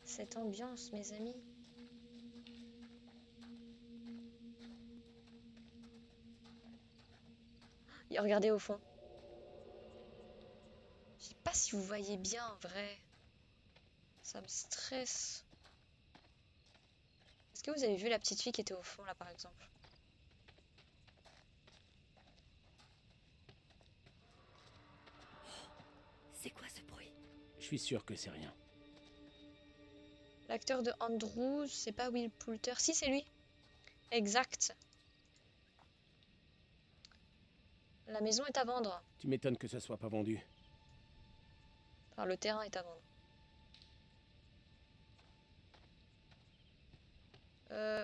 Cette ambiance, mes amis. Et regardez au fond. Je sais pas si vous voyez bien en vrai. Ça me stresse. Est-ce que vous avez vu la petite fille qui était au fond là par exemple? C'est quoi ce bruit? Je suis sûr que c'est rien. L'acteur de Andrews, c'est pas Will Poulter. Si, c'est lui. Exact. La maison est à vendre. Tu m'étonnes que ça soit pas vendu. Enfin, le terrain est à vendre.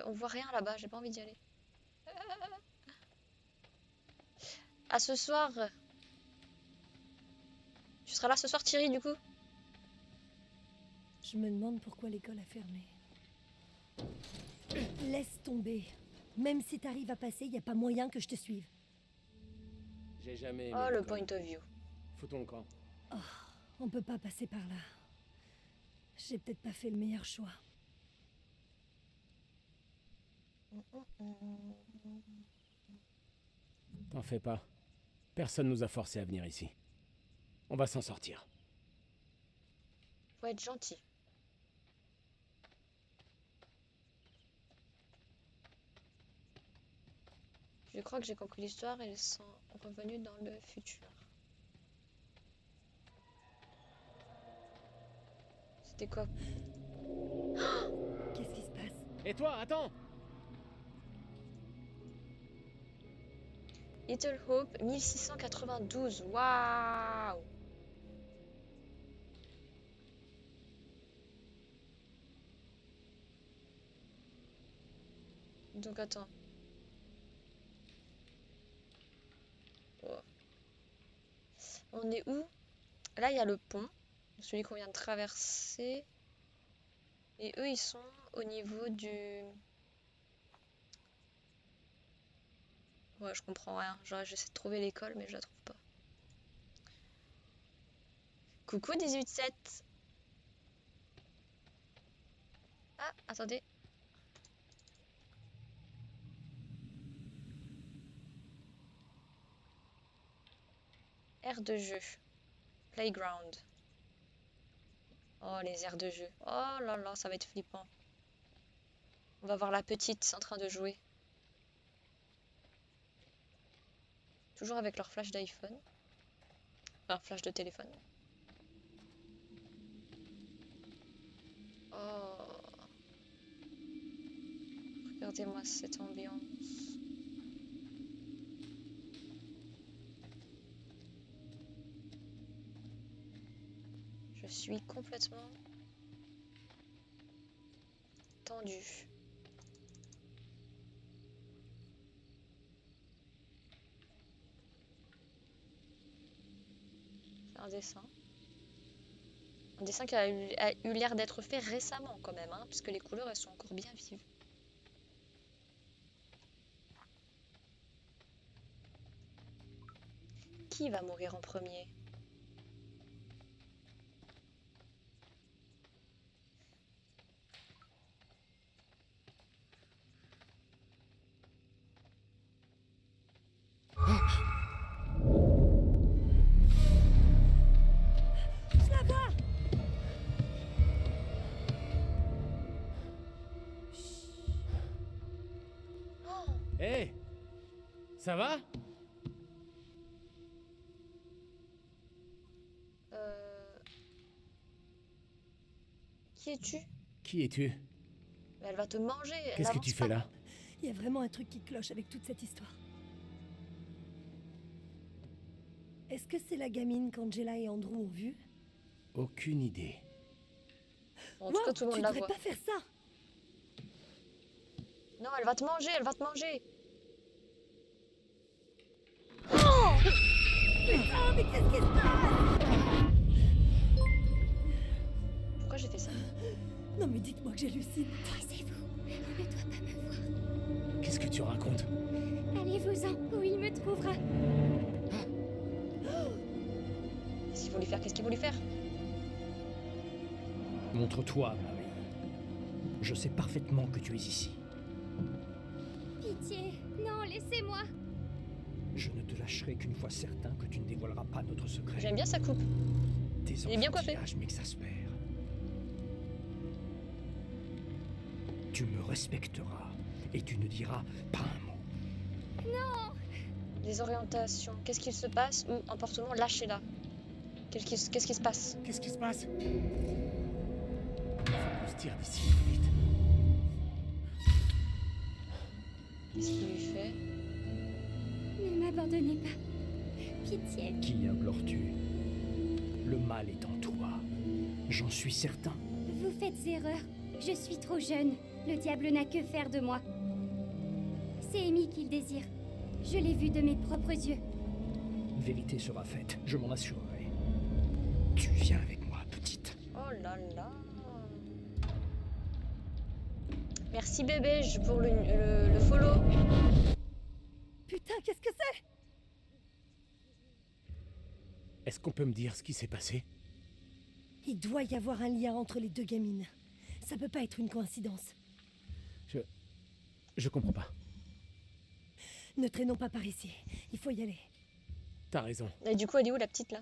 On voit rien là-bas, j'ai pas envie d'y aller. À ce soir. Tu seras là ce soir, Thierry, du coup? Je me demande pourquoi l'école a fermé. Laisse tomber. Même si t'arrives à passer, y a pas moyen que je te suive. J'ai jamais aimé Oh, le l'école. point of view. Foutons le camp. Oh, on peut pas passer par là. J'ai peut-être pas fait le meilleur choix. T'en fais pas. Personne nous a forcés à venir ici. On va s'en sortir. Faut être gentil. Je crois que j'ai compris l'histoire et ils sont revenus dans le futur. C'était quoi? Qu'est-ce qui se passe? Et toi, attends! Little Hope, 1692. Waouh! Donc attends. Oh. On est où? Là, il y a le pont, celui qu'on vient de traverser. Et eux, ils sont au niveau du... Ouais, je comprends rien. Genre, j'essaie de trouver l'école, mais je la trouve pas. Coucou 18-7. Ah, attendez. Aire de jeu. Playground. Oh, les aires de jeu. Oh là là, ça va être flippant. On va voir la petite en train de jouer. Toujours avec leur flash d'iPhone. Enfin, flash de téléphone. Oh. Regardez-moi cette ambiance. Je suis complètement tendue. C'est un dessin. Un dessin qui a eu l'air d'être fait récemment quand même, hein, puisque les couleurs elles sont encore bien vives. Qui va mourir en premier? Je la vois! Hé! Ça va? Qui es-tu? Qui es-tu? Mais elle va te manger. Elle Qu'est-ce que n'avance tu fais pas. là? Il y a vraiment un truc qui cloche avec toute cette histoire. Est-ce que c'est la gamine qu'Angela et Andrew ont vue? Aucune idée. En tout cas, tout le monde tu la devrais voit. pas faire ça! Non, elle va te manger, elle va te manger. Oh! Putain, mais qu'est-ce qui se passe? Pourquoi j'ai fait ça? Non mais dites-moi que j'hallucine. Taisez-vous, on ne doit pas me voir. Qu'est-ce que tu racontes? Allez-vous-en, où il me trouvera. Qu'est-ce qu'ils vont lui faire? Qu'est-ce qu'ils vont lui faire? Montre-toi, Marie. Je sais parfaitement que tu es ici. Pitié, non, laissez-moi. Je ne te lâcherai qu'une fois certain que tu ne dévoileras pas notre secret. J'aime bien sa coupe. Tes Il est bien coiffé. enfantillages m'exaspèrent. Tu me respecteras et tu ne diras pas un mot. Non! Désorientation. Qu'est-ce qu'il se passe? Ou emportement, lâchez-la. Qu'est-ce qui se passe? Qu'est-ce qui se passe? Faut qu'on se tire d'ici vite. Qu'est-ce qu'il lui fait? Ne m'abandonnez pas. Pitié. Qui implores-tu? Le mal est en toi. J'en suis certain. Vous faites erreur. Je suis trop jeune. Le diable n'a que faire de moi. C'est Amy qu'il désire. Je l'ai vu de mes propres yeux. Vérité sera faite, je m'en assurerai. Tu viens avec moi, petite. Oh là là. Merci bébé pour le follow. Putain, qu'est-ce que c'est? Est-ce qu'on peut me dire ce qui s'est passé? Il doit y avoir un lien entre les deux gamines. Ça peut pas être une coïncidence. Je comprends pas. Ne traînons pas par ici. Il faut y aller. T'as raison. Et du coup, elle est où la petite là?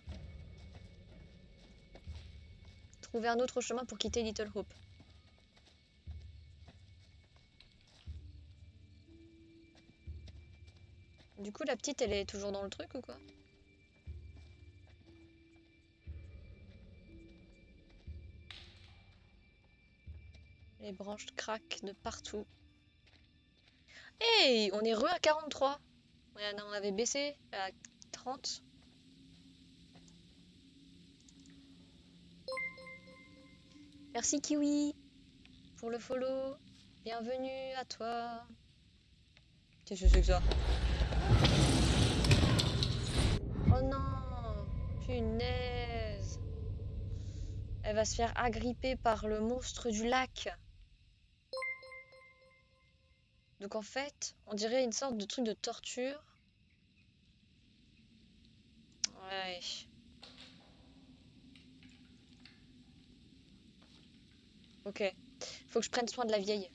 Trouver un autre chemin pour quitter Little Hope. Du coup, la petite, elle est toujours dans le truc ou quoi? Les branches craquent de partout. Hey, on est re à 43. Ouais, on avait baissé à 30. Merci Kiwi pour le follow. Bienvenue à toi. Qu'est-ce que c'est que ça? Oh non, punaise. Elle va se faire agripper par le monstre du lac. Donc en fait, on dirait une sorte de truc de torture. Ouais. Ok. Faut que je prenne soin de la vieille.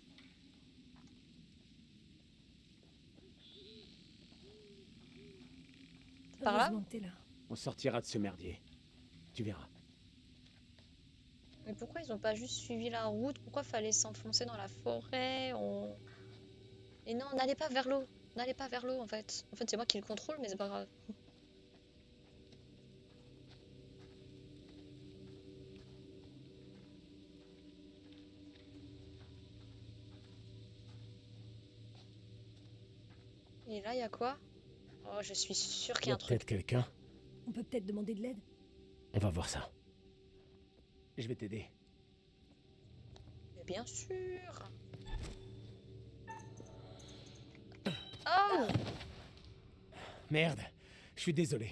Par là? Heureusement que t'es là. On sortira de ce merdier. Tu verras. Mais pourquoi ils ont pas juste suivi la route? Pourquoi fallait s'enfoncer dans la forêt? Et non, n'allez pas vers l'eau. N'allez pas vers l'eau en fait. En fait, c'est moi qui le contrôle, mais c'est pas grave. Et là, il y a quoi? Oh, je suis sûre qu'il y Il y a a un truc. peut-être quelqu'un. On peut peut-être demander de l'aide. On va voir ça. Je vais t'aider. Mais bien sûr. Oh! Merde, je suis désolé.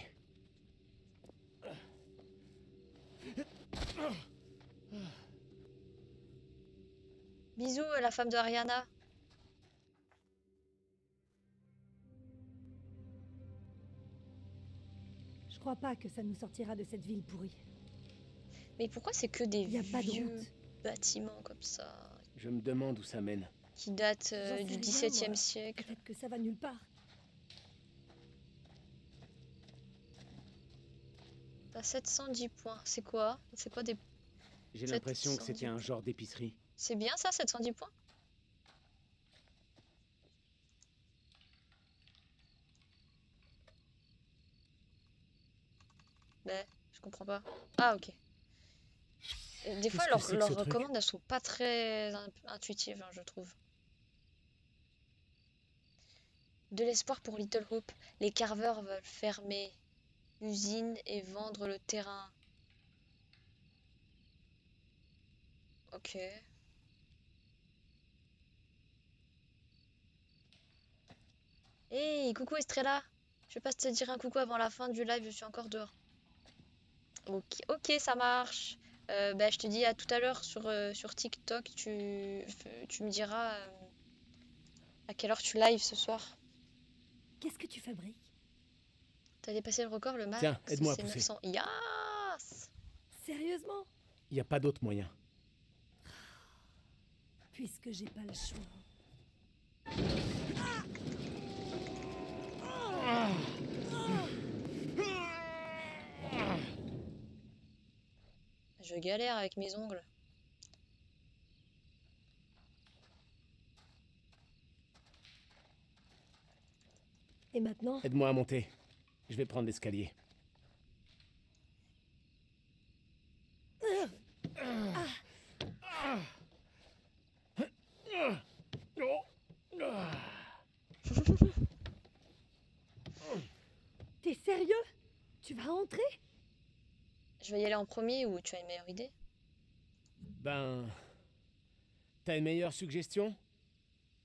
Bisous à la femme de Ariana. Je crois pas que ça nous sortira de cette ville pourrie. Mais pourquoi c'est que des Y a pas de vieux route. bâtiments comme ça Je me demande où ça mène. qui datent J'en sais du rien, XVIIe moi. siècle? Peut-être que ça va nulle part. T'as 710 points. C'est quoi? C'est quoi des... J'ai l'impression que 710 c'était un genre d'épicerie. C'est bien ça, 710 points? Ben, je comprends pas. Ah, ok. Des fois, Qu'est-ce que c'est que ce leurs truc? commandes, elles sont pas très intuitives, hein, je trouve. De l'espoir pour Little Hope. Les carveurs veulent fermer l'usine et vendre le terrain. Ok. Hey, coucou Estrella. Je vais pas te dire un coucou avant la fin du live, je suis encore dehors. Ok, ok, ça marche. Bah, je te dis à tout à l'heure sur TikTok. Tu me diras à quelle heure tu live ce soir. Qu'est-ce que tu fabriques? T'as dépassé le record, le max. Tiens, aide-moi à C'est pousser. 900. Yes! Sérieusement? Il n'y a pas d'autre moyen. Puisque j'ai pas le choix. Je galère avec mes ongles. Et maintenant? Aide-moi à monter. Je vais prendre l'escalier. T'es sérieux? Tu vas rentrer? Je vais y aller en premier ou tu as une meilleure idée? Ben... T'as une meilleure suggestion?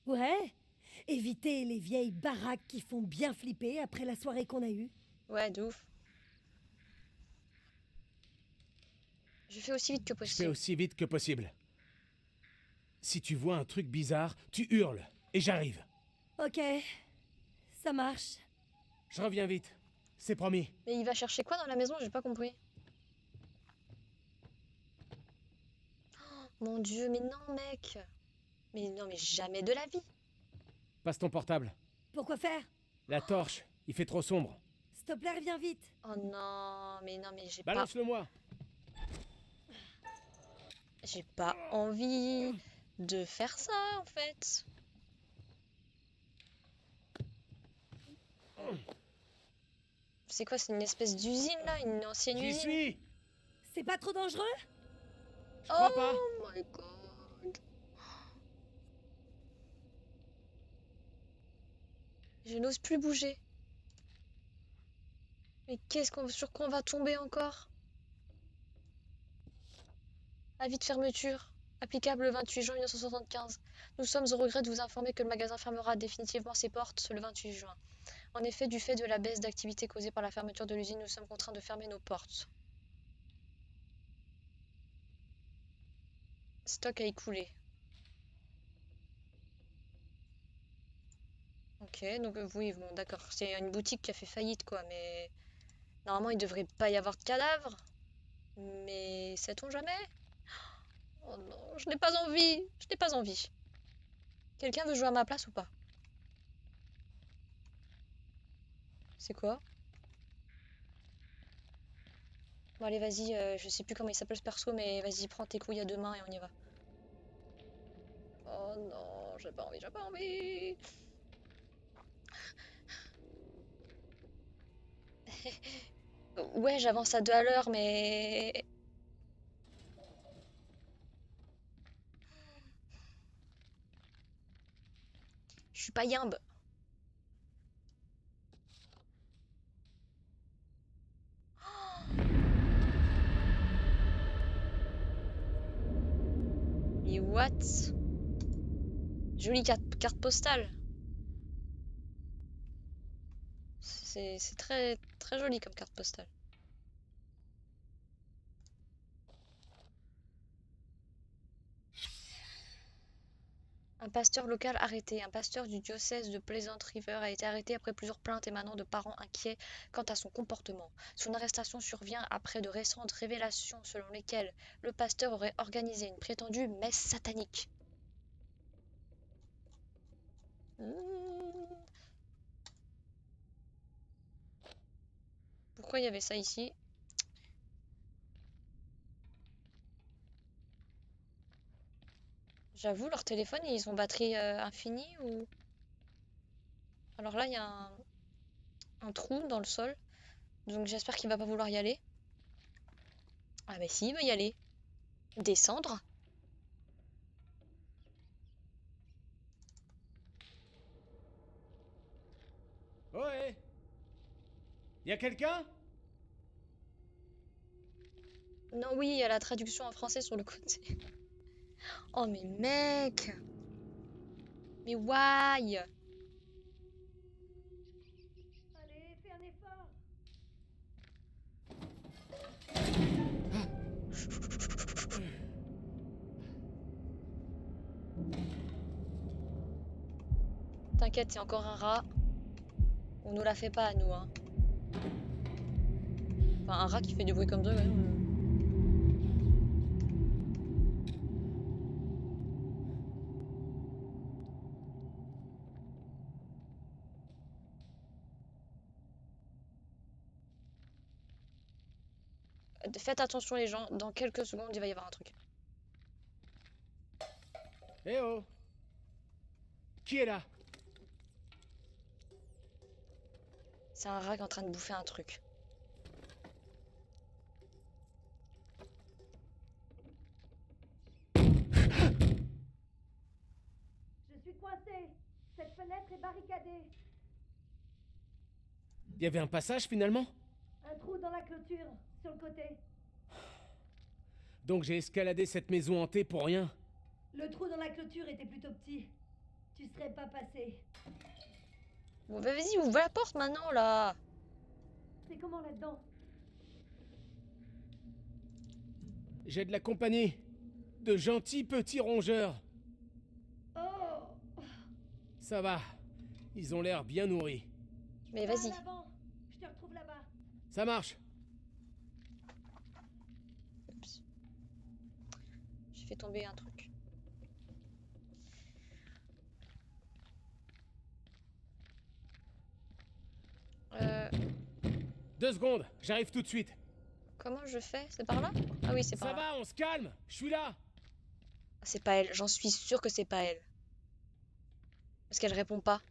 Ouais. Éviter les vieilles baraques qui font bien flipper après la soirée qu'on a eue. Ouais, de ouf. Je fais aussi vite que Je fais possible. aussi vite que possible. Si tu vois un truc bizarre, tu hurles. Et j'arrive. Ok. Ça marche. Je reviens vite. C'est promis. Mais il va chercher quoi dans la maison? J'ai pas compris. Mon Dieu, mais non, mec. Mais non, mais jamais de la vie. Passe ton portable. Pourquoi faire? La torche, il fait trop sombre. S'il te plaît, reviens vite. Oh non, mais j'ai pas... Balance-le-moi. J'ai pas envie de faire ça, en fait. C'est quoi, c'est une espèce d'usine, là? Une ancienne J'y usine? suis. C'est pas trop dangereux? Je crois pas. Oh my god. Je n'ose plus bouger. Mais sur quoi on va tomber encore? Avis de fermeture. Applicable le 28 juin 1975. Nous sommes au regret de vous informer que le magasin fermera définitivement ses portes le 28 juin. En effet, du fait de la baisse d'activité causée par la fermeture de l'usine, nous sommes contraints de fermer nos portes. Stock à écouler. Ok, donc oui, bon, d'accord. C'est une boutique qui a fait faillite, quoi, mais... Normalement, il devrait pas y avoir de cadavres. Mais sait-on jamais? Oh non, je n'ai pas envie. Je n'ai pas envie. Quelqu'un veut jouer à ma place ou pas? C'est quoi? Bon, allez, vas-y, je sais plus comment il s'appelle ce perso, mais vas-y, prends tes couilles à deux mains et on y va. Oh non, j'ai pas envie, j'ai pas envie. Ouais, j'avance à 2 à l'heure, mais... Je suis pas yimbe. Mais what? Jolie carte postale. C'est très très joli comme carte postale. Un pasteur local arrêté. Un pasteur du diocèse de Pleasant River a été arrêté après plusieurs plaintes émanant de parents inquiets quant à son comportement. Son arrestation survient après de récentes révélations selon lesquelles le pasteur aurait organisé une prétendue messe satanique. Pourquoi il y avait ça ici? J'avoue, leur téléphone, ils ont batterie infinie ou... Alors là, il y a un trou dans le sol. Donc j'espère qu'il va pas vouloir y aller. Ah bah si, il veut y aller. Descendre. Ouais. Y a quelqu'un? Non, oui, il y a la traduction en français sur le côté. Oh mais mec! Mais why? Allez, fais un effort. T'inquiète, c'est encore un rat. On nous la fait pas à nous, hein. Enfin, un rat qui fait du bruit comme ça, ouais. Faites attention les gens, dans quelques secondes il va y avoir un truc. Eh oh! Qui est là? C'est un rat qui est en train de bouffer un truc. Je suis coincée. Cette fenêtre est barricadée. Y avait un passage finalement? Un trou dans la clôture, sur le côté. Donc j'ai escaladé cette maison hantée pour rien? Le trou dans la clôture était plutôt petit. Tu serais pas passé. Bon bah vas-y, ouvre la porte maintenant là. C'est comment là-dedans? J'ai de la compagnie. De gentils petits rongeurs. Oh! Ça va. Ils ont l'air bien nourris. Mais vas-y. Je te retrouve là-bas. Ça marche. Oups. Je fait tomber un truc. Euh, 2 secondes, j'arrive tout de suite. comment je fais? C'est par là? Ah oui, c'est par Ça là. va, on se calme, je suis là. Ah, c'est pas elle, j'en suis sûre que c'est pas elle. Parce qu'elle répond pas.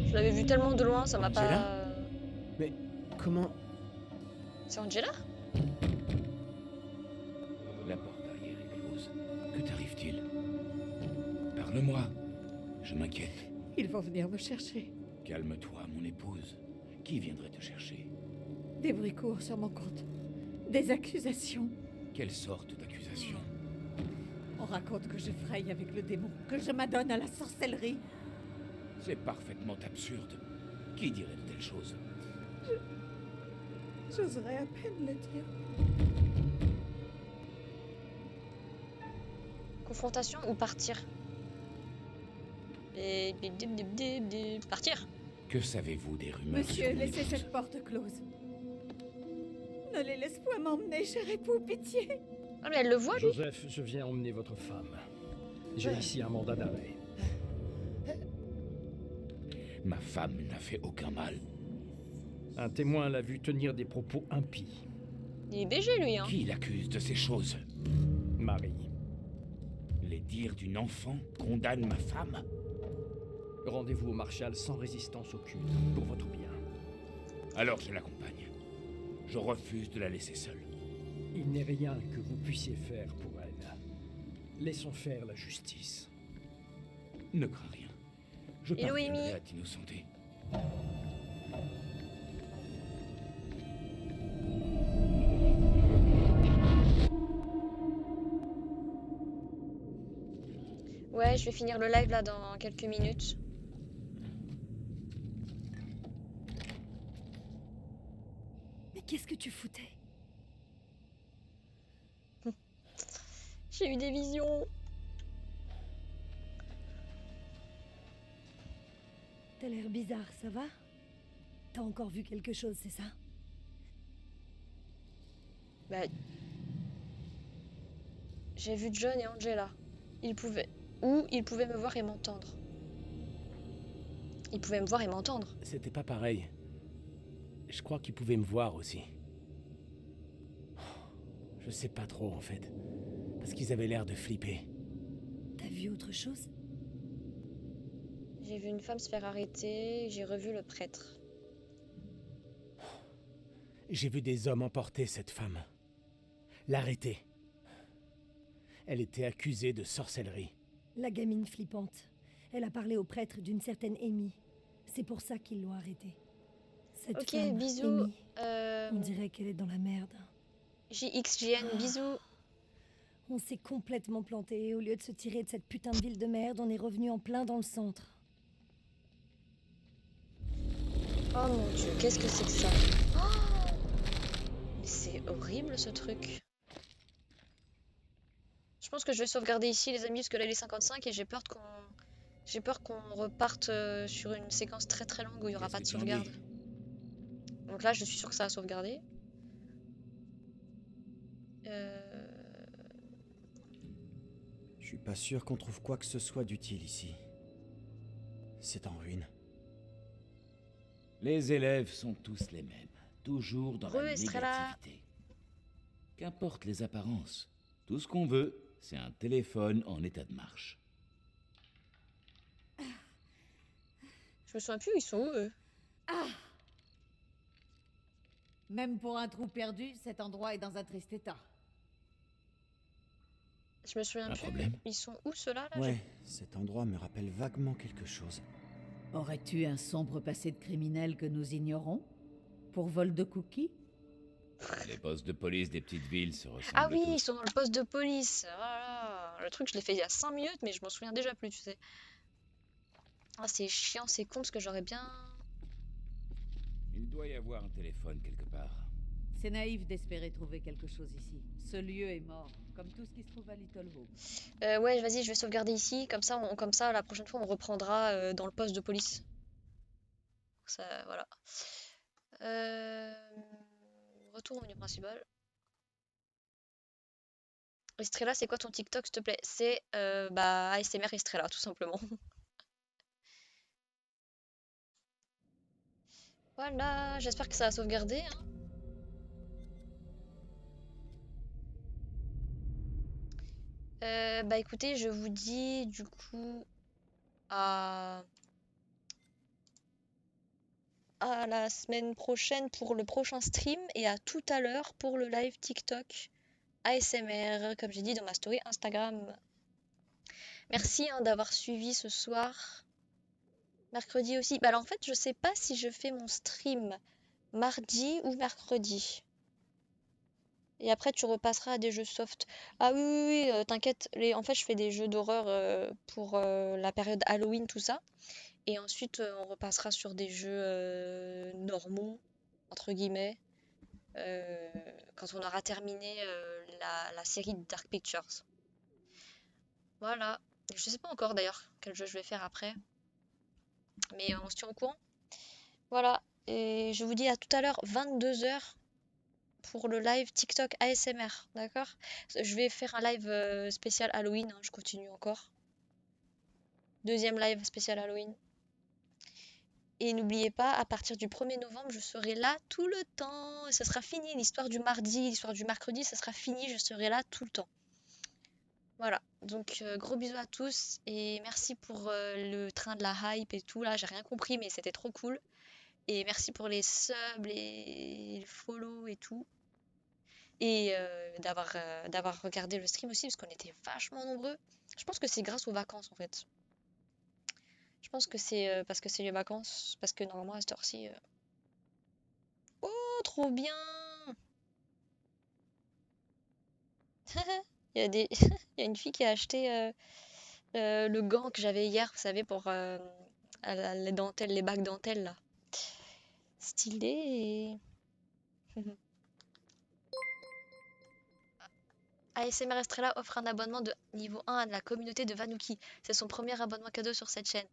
Je l'avais vu tellement de loin, ça m'a Angela? pas... Mais comment... C'est Angela? La porte arrière est close. Que t'arrive-t-il? Parle-moi. Je m'inquiète. Ils vont venir me chercher. Calme-toi, mon épouse. Qui viendrait te chercher? Des bruits courent sur mon compte. Des accusations. Quelle sorte d'accusation? On raconte que je fraye avec le démon, que je m'adonne à la sorcellerie. C'est parfaitement absurde. Qui dirait de telles choses? J'oserais à peine le dire. Confrontation ou partir? Partir? Que savez-vous des rumeurs Monsieur, sur mon laissez épouse? cette porte close. Ne les laisse point m'emmener, cher époux, pitié. Ah mais elle le voit lui? Joseph, je viens emmener votre femme. J'ai ici un mandat d'arrêt. Ma femme n'a fait aucun mal. Un témoin l'a vu tenir des propos impies. Il est BG lui hein. Qui l'accuse de ces choses? Marie, Les dires d'une enfant condamnent ma femme? rendez-vous au Marshal sans résistance aucune, pour votre bien. Alors je l'accompagne. Je refuse de la laisser seule. Il n'est rien que vous puissiez faire pour elle. Laissons faire la justice. Ne crains rien. Je Hello, parviendrai Amy. à t'innocenter. Ouais, je vais finir le live là dans quelques minutes. Mais qu'est-ce que tu foutais? J'ai eu des visions. T'as l'air bizarre, ça va? T'as encore vu quelque chose, c'est ça? Bah... J'ai vu John et Angela. Ils pouvaient... Ou ils pouvaient me voir et m'entendre. Ils pouvaient me voir et m'entendre. C'était pas pareil. Je crois qu'ils pouvaient me voir aussi. Je sais pas trop en fait. Parce qu'ils avaient l'air de flipper. T'as vu autre chose? J'ai vu une femme se faire arrêter, j'ai revu le prêtre. J'ai vu des hommes emporter cette femme. L'arrêter. Elle était accusée de sorcellerie. La gamine flippante. Elle a parlé au prêtre d'une certaine Amy. C'est pour ça qu'ils l'ont arrêtée. Cette Ok, femme, bisous. Amy, on dirait qu'elle est dans la merde. JXJN, bisous. On s'est complètement planté. Au lieu de se tirer de cette putain de ville de merde, on est revenu en plein dans le centre. Oh mon dieu, qu'est-ce que c'est que ça? Oh, mais c'est horrible ce truc. Je pense que je vais sauvegarder ici les amis parce que là il est 55 et j'ai peur qu'on reparte sur une séquence très très longue où il n'y aura pas de sauvegarde. Donc là je suis sûre que ça a sauvegardé. Je suis pas sûr qu'on trouve quoi que ce soit d'utile ici. C'est en ruine. Les élèves sont tous les mêmes. Toujours dans la Estrella. négativité. Qu'importe les apparences. Tout ce qu'on veut, c'est un téléphone en état de marche. Je me souviens plus, ils sont où eux? Ah! Même pour un trou perdu, cet endroit est dans un triste état. Je me souviens Un plus. problème? Ils sont où ceux-là là? Ouais, cet endroit me rappelle vaguement quelque chose. Aurais-tu un sombre passé de criminel que nous ignorons? Pour vol de cookies? Les postes de police des petites villes se ressemblent Ah oui, tous. ils sont dans le poste de police. Voilà. Le truc, je l'ai fait il y a 5 minutes, mais je m'en souviens déjà plus, tu sais. Ah, c'est chiant, c'est con, parce que j'aurais bien... Il doit y avoir un téléphone quelque part. C'est naïf d'espérer trouver quelque chose ici. Ce lieu est mort, comme tout ce qui se trouve à Little Hope. Ouais, vas-y, je vais sauvegarder ici. Comme ça, la prochaine fois, on reprendra dans le poste de police. Ça, voilà. Retour au menu principal. Estrella, c'est quoi ton TikTok, s'il te plaît? C'est bah ASMR Estrella, tout simplement. Voilà, j'espère que ça a sauvegardé, hein. Bah écoutez, je vous dis du coup à la semaine prochaine pour le prochain stream et à tout à l'heure pour le live TikTok ASMR, comme j'ai dit dans ma story Instagram. Merci hein, d'avoir suivi ce soir. Mercredi aussi. Bah alors en fait, je sais pas si je fais mon stream mardi ou mercredi. Et après, tu repasseras à des jeux soft. Ah oui, oui, oui, t'inquiète. En fait, je fais des jeux d'horreur pour la période Halloween, tout ça. Et ensuite, on repassera sur des jeux normaux, entre guillemets, quand on aura terminé la série de Dark Pictures. Voilà. Je sais pas encore d'ailleurs quel jeu je vais faire après. Mais on se tient au courant. Voilà. Et je vous dis à tout à l'heure, 22 h pour le live TikTok ASMR, d'accord? Je vais faire un live spécial Halloween, hein, je continue encore. Deuxième live spécial Halloween. Et n'oubliez pas, à partir du 1er novembre, je serai là tout le temps. Et ce sera fini, l'histoire du mardi, l'histoire du mercredi, ça sera fini, je serai là tout le temps. Voilà, donc gros bisous à tous et merci pour le train de la hype et tout, là, j'ai rien compris mais c'était trop cool. Et merci pour les subs, les follow et tout. Et d'avoir regardé le stream aussi parce qu'on était vachement nombreux. Je pense que c'est grâce aux vacances en fait. Je pense que c'est parce que c'est les vacances, parce que normalement à cette heure-ci... Oh, trop bien! Il y a il y a une fille qui a acheté le gant que j'avais hier, vous savez, pour les dentelles, les bagues dentelles là. Stylé! ASMR Estrella offre un abonnement de niveau 1 à la communauté de Vanuki. C'est son premier abonnement cadeau sur cette chaîne.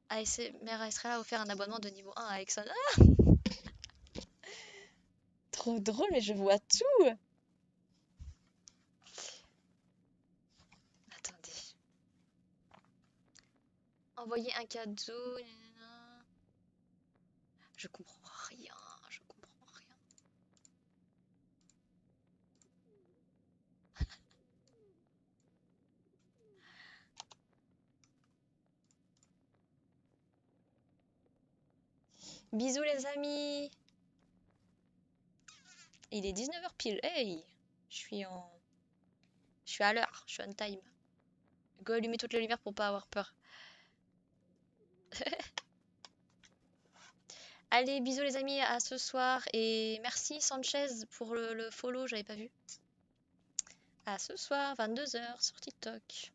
ASMR Estrella a offert un abonnement de niveau 1 à Exxon. Ah, trop drôle, mais je vois tout! Attendez. Envoyer un cadeau. Nanana. Je comprends rien. Je comprends rien. Bisous les amis. Il est 19 h pile. Hey, je suis à l'heure. Je suis on time. Go allumer toutes les lumières pour pas avoir peur. Allez, bisous les amis, à ce soir. Et merci Sanchez pour le follow, j'avais pas vu. À ce soir, 22 h sur TikTok.